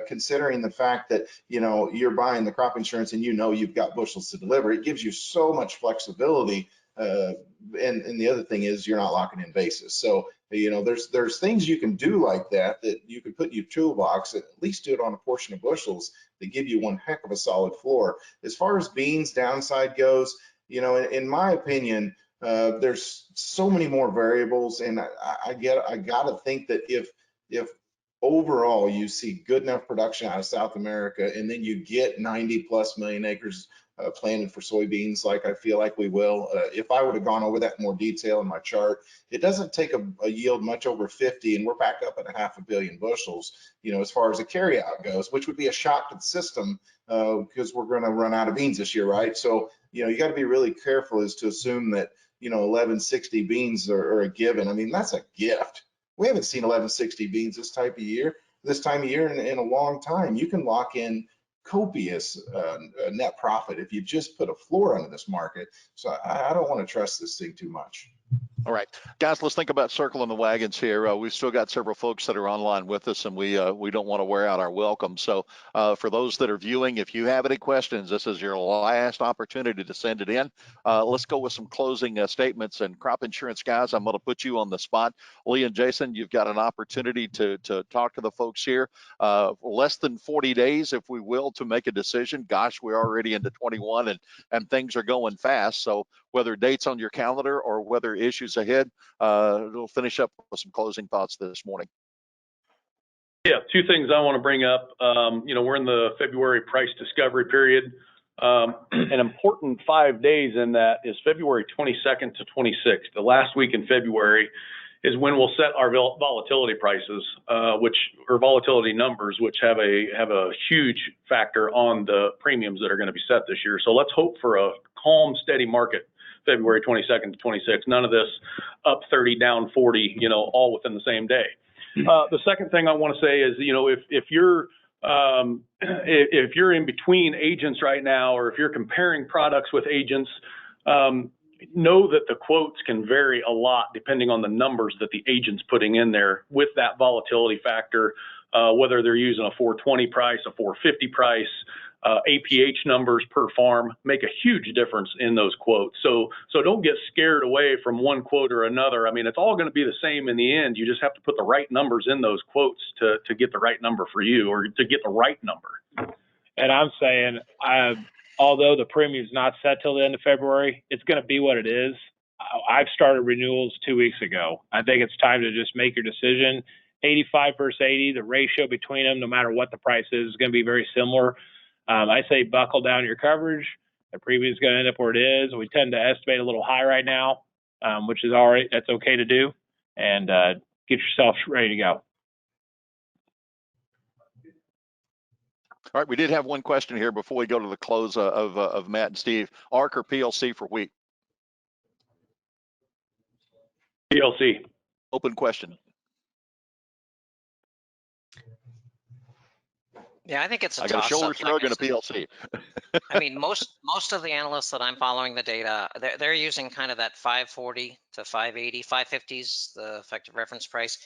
considering the fact that, you know, you're buying the crop insurance and you know you've got bushels to deliver. It gives you so much flexibility. And the other thing is you're not locking in basis. So, you know, there's things you can do like that you can put in your toolbox, at least do it on a portion of bushels that give you one heck of a solid floor. As far as beans downside goes, you know, in my opinion, there's so many more variables, and I gotta think that if overall you see good enough production out of South America, and then you get 90+ million acres planted for soybeans, like I feel like we will. If I would have gone over that in more detail in my chart, it doesn't take a yield much over 50, and we're back up at 500 million bushels, you know, as far as the carryout goes, which would be a shock to the system because we're going to run out of beans this year, right? So, you know, you got to be really careful as to assume that, you know, 1160 beans are a given. I mean, that's a gift. We haven't seen 1160 beans this time of year in a long time. You can lock in copious net profit if you just put a floor under this market. So I don't want to trust this thing too much. All right, guys, let's think about circling the wagons here. We've still got several folks that are online with us, and we don't want to wear out our welcome. So for those that are viewing, if you have any questions, this is your last opportunity to send it in. Let's go with some closing statements. And crop insurance guys, I'm going to put you on the spot. Lee and Jason, you've got an opportunity to talk to the folks here. Less than 40 days, if we will, to make a decision. Gosh, we're already into 21, and things are going fast. So whether dates on your calendar or whether issues ahead, we'll finish up with some closing thoughts this morning. Yeah, two things I want to bring up. We're in the February price discovery period. An important 5 days in that is February 22nd to 26th. The last week in February is when we'll set our volatility prices, or volatility numbers, which have a huge factor on the premiums that are going to be set this year. So let's hope for a calm, steady market February 22nd to 26th. None of this up 30, down 40, all within the same day. The second thing I want to say is, if you're in between agents right now, or if you're comparing products with agents, know that the quotes can vary a lot depending on the numbers that the agent's putting in there with that volatility factor, whether they're using a 420 price, a 450 price, APH numbers per farm make a huge difference in those quotes. So don't get scared away from one quote or another. I mean, it's all going to be the same in the end. You just have to put the right numbers in those quotes to get the right number for you, or to get the right number. And I'm saying, although the premium's not set till the end of February, it's going to be what it is. I've started renewals 2 weeks ago. I think it's time to just make your decision. 85 versus 80, the ratio between them, no matter what the price is going to be very similar. I say buckle down your coverage. The premium is going to end up where it is. We tend to estimate a little high right now, which is all right. That's okay to do. And get yourself ready to go. All right, we did have one question here before we go to the close of Matt and Steve. ARC or PLC for wheat? PLC. Open question. Yeah, I think it's a I got a toss-up. shoulder shrug and a PLC. I mean, most of the analysts that I'm following the data, they're using kind of that 540 to 580, 550s, the effective reference price.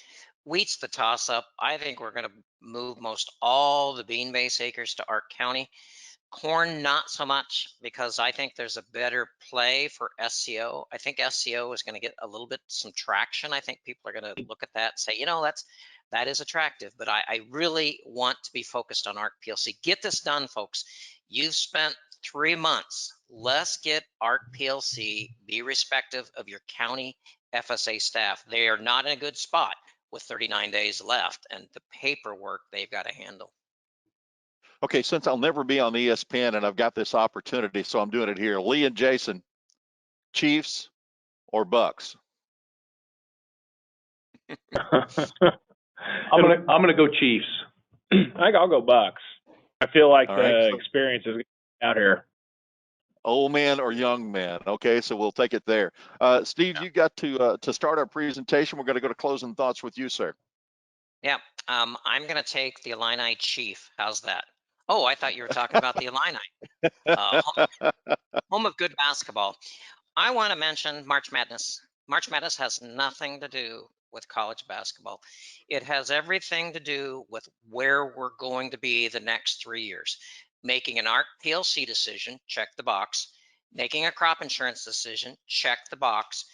Wheat's the toss-up. I think we're going to move most all the bean base acres to Ark County. Corn, not so much, because I think there's a better play for SCO. I think SCO is going to get a little bit some traction. I think people are going to look at that and say, that is attractive, but I really want to be focused on ARC PLC. Get this done, folks. You've spent 3 months. Let's get ARC PLC, be respective of your county FSA staff. They are not in a good spot with 39 days left, and the paperwork they've got to handle. Okay, since I'll never be on ESPN and I've got this opportunity, so I'm doing it here. Lee and Jason, Chiefs or Bucks? I'm gonna go Chiefs. I think I'll go Bucks. I feel like the so experience is out here. Old man or young man? Okay, so we'll take it there. Steve, you got to start our presentation. We're going to go to closing thoughts with you, sir. Yeah, I'm going to take the Illini Chief. How's that? Oh, I thought you were talking about the Illini. Home of good basketball. I want to mention March Madness. March Madness has nothing to do with college basketball. It has everything to do with where we're going to be the next 3 years. Making an ARC PLC decision, check the box. Making a crop insurance decision, check the box.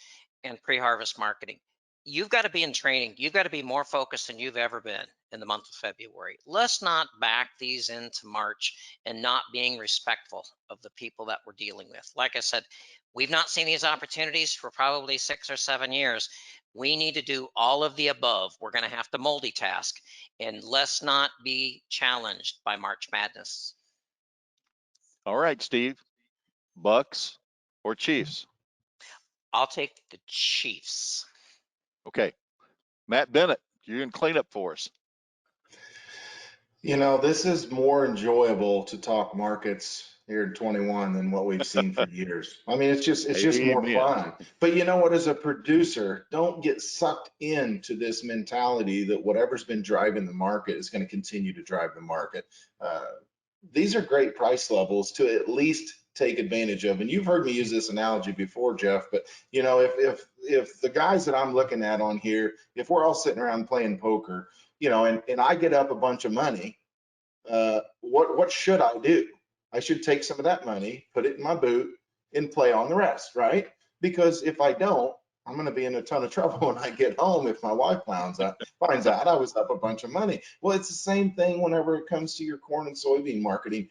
And pre-harvest marketing. You've got to be in training. You've got to be more focused than you've ever been in the month of February. Let's not back these into March and not being respectful of the people that we're dealing with. Like I said, we've not seen these opportunities for probably 6 or 7 years. We need to do all of the above. We're going to have to multitask, and let's not be challenged by March Madness. All right, Steve, Bucks or Chiefs? I'll take the Chiefs. Okay. Matt Bennett, you can clean up for us. This is more enjoyable to talk markets here in 21 than what we've seen for years. I mean, it's just more fun. But you know what, as a producer, don't get sucked into this mentality that whatever's been driving the market is going to continue to drive the market. these are great price levels to at least take advantage of. And you've heard me use this analogy before, Jeff, but you know, if the guys that I'm looking at on here, if we're all sitting around playing poker, you know, and I get up a bunch of money, what should I do? I should take some of that money, put it in my boot, and play on the rest, right? Because if I don't, I'm going to be in a ton of trouble when I get home if my wife finds out I was up a bunch of money. Well, it's the same thing whenever it comes to your corn and soybean marketing.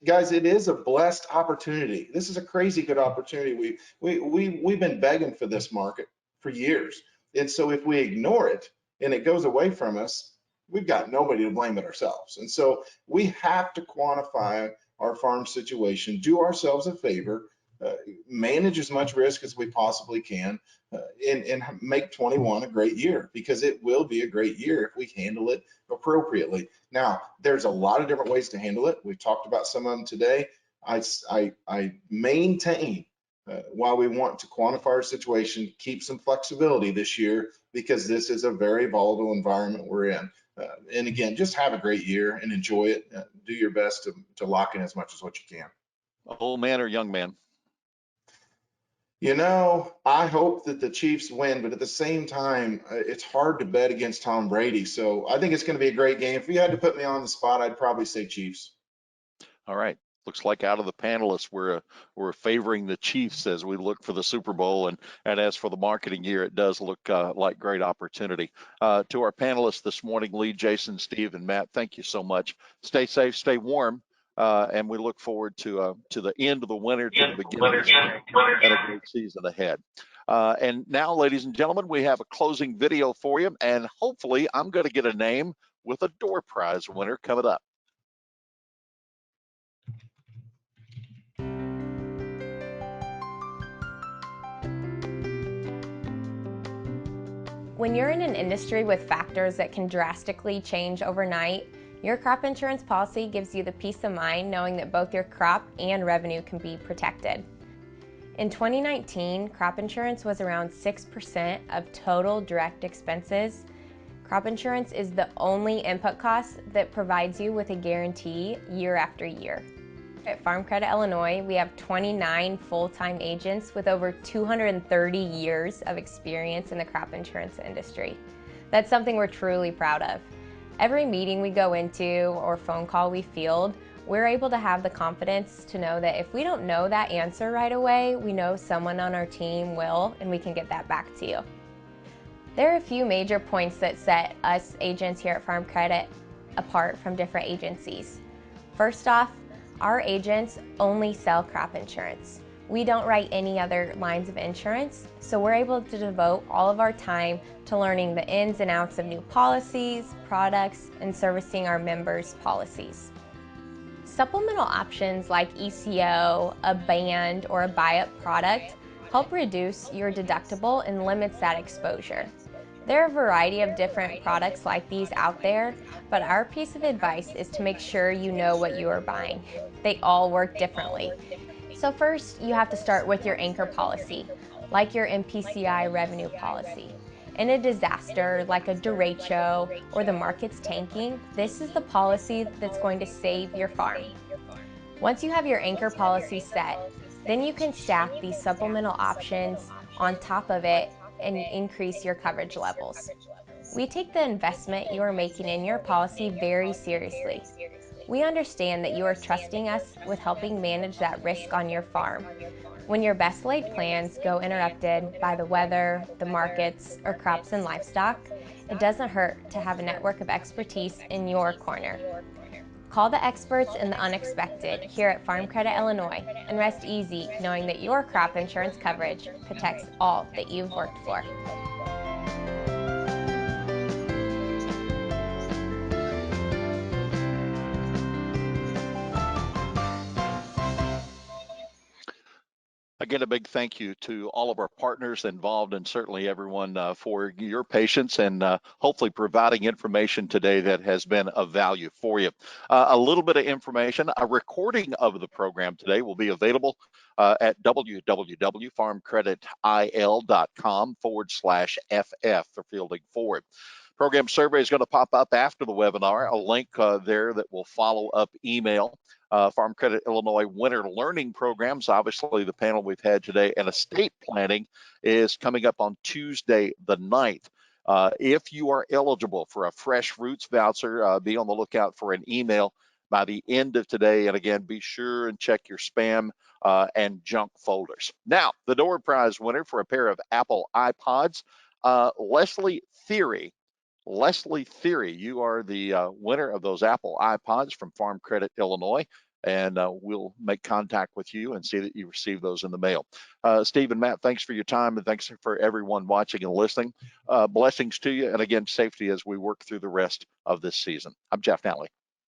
Guys, it is a blessed opportunity. This is a crazy good opportunity. We've been begging for this market for years. And so if we ignore it and it goes away from us, we've got nobody to blame but ourselves. And so we have to quantify our farm situation, do ourselves a favor, manage as much risk as we possibly can, and make 21 a great year, because it will be a great year if we handle it appropriately. Now, there's a lot of different ways to handle it. We've talked about some of them today. I maintain while we want to quantify our situation, keep some flexibility this year, because this is a very volatile environment we're in. And again, just have a great year and enjoy it. Do your best to lock in as much as what you can. Old man or young man? You know, I hope that the Chiefs win, but at the same time, it's hard to bet against Tom Brady. So I think it's going to be a great game. If you had to put me on the spot, I'd probably say Chiefs. All right. Looks like out of the panelists, we're favoring the Chiefs as we look for the Super Bowl. And as for the marketing year, it does look like great opportunity. To our panelists this morning, Lee, Jason, Steve, and Matt, thank you so much. Stay safe, stay warm. And we look forward to the end of the winter, to the beginning of spring, and a great season ahead. And now, ladies and gentlemen, we have a closing video for you, and hopefully I'm going to get a name with a door prize winner coming up. When you're in an industry with factors that can drastically change overnight, your crop insurance policy gives you the peace of mind knowing that both your crop and revenue can be protected. In 2019, crop insurance was around 6% of total direct expenses. Crop insurance is the only input cost that provides you with a guarantee year after year. At Farm Credit Illinois, we have 29 full-time agents with over 230 years of experience in the crop insurance industry. That's something we're truly proud of. Every meeting we go into or phone call we field, we're able to have the confidence to know that if we don't know that answer right away, we know someone on our team will, and we can get that back to you. There are a few major points that set us agents here at Farm Credit apart from different agencies. First off, our agents only sell crop insurance. We don't write any other lines of insurance, so we're able to devote all of our time to learning the ins and outs of new policies, products, and servicing our members' policies. Supplemental options like ECO, a band, or a buy-up product help reduce your deductible and limits that exposure. There are a variety of different products like these out there, but our piece of advice is to make sure you know what you are buying. They all work differently. So first, you have to start with your anchor policy, like your MPCI revenue policy. In a disaster like a derecho or the market's tanking, this is the policy that's going to save your farm. Once you have your anchor policy set, then you can stack these supplemental options on top of it and increase your coverage levels. We take the investment you are making in your policy very seriously. We understand that you are trusting us with helping manage that risk on your farm. When your best laid plans go interrupted by the weather, the markets, or crops and livestock, it doesn't hurt to have a network of expertise in your corner. Call the experts in the unexpected here at Farm Credit Illinois and rest easy knowing that your crop insurance coverage protects all that you've worked for. Again, a big thank you to all of our partners involved, and certainly everyone for your patience and hopefully providing information today that has been of value for you. A little bit of information, a recording of the program today will be available at www.farmcreditil.com/FF for Fielding Forward. Program survey is going to pop up after the webinar, a link there that will follow up email. Farm Credit Illinois Winter Learning Programs, obviously the panel we've had today, and estate planning is coming up on Tuesday the 9th. If you are eligible for a Fresh Roots voucher, be on the lookout for an email by the end of today. And again, be sure and check your spam and junk folders. Now, the door prize winner for a pair of Apple iPods, Leslie Theory. Leslie Theory, you are the winner of those Apple iPods from Farm Credit Illinois, and we'll make contact with you and see that you receive those in the mail. Steve and Matt, thanks for your time, and thanks for everyone watching and listening. Blessings to you, and again, safety as we work through the rest of this season. I'm Jeff Nalley.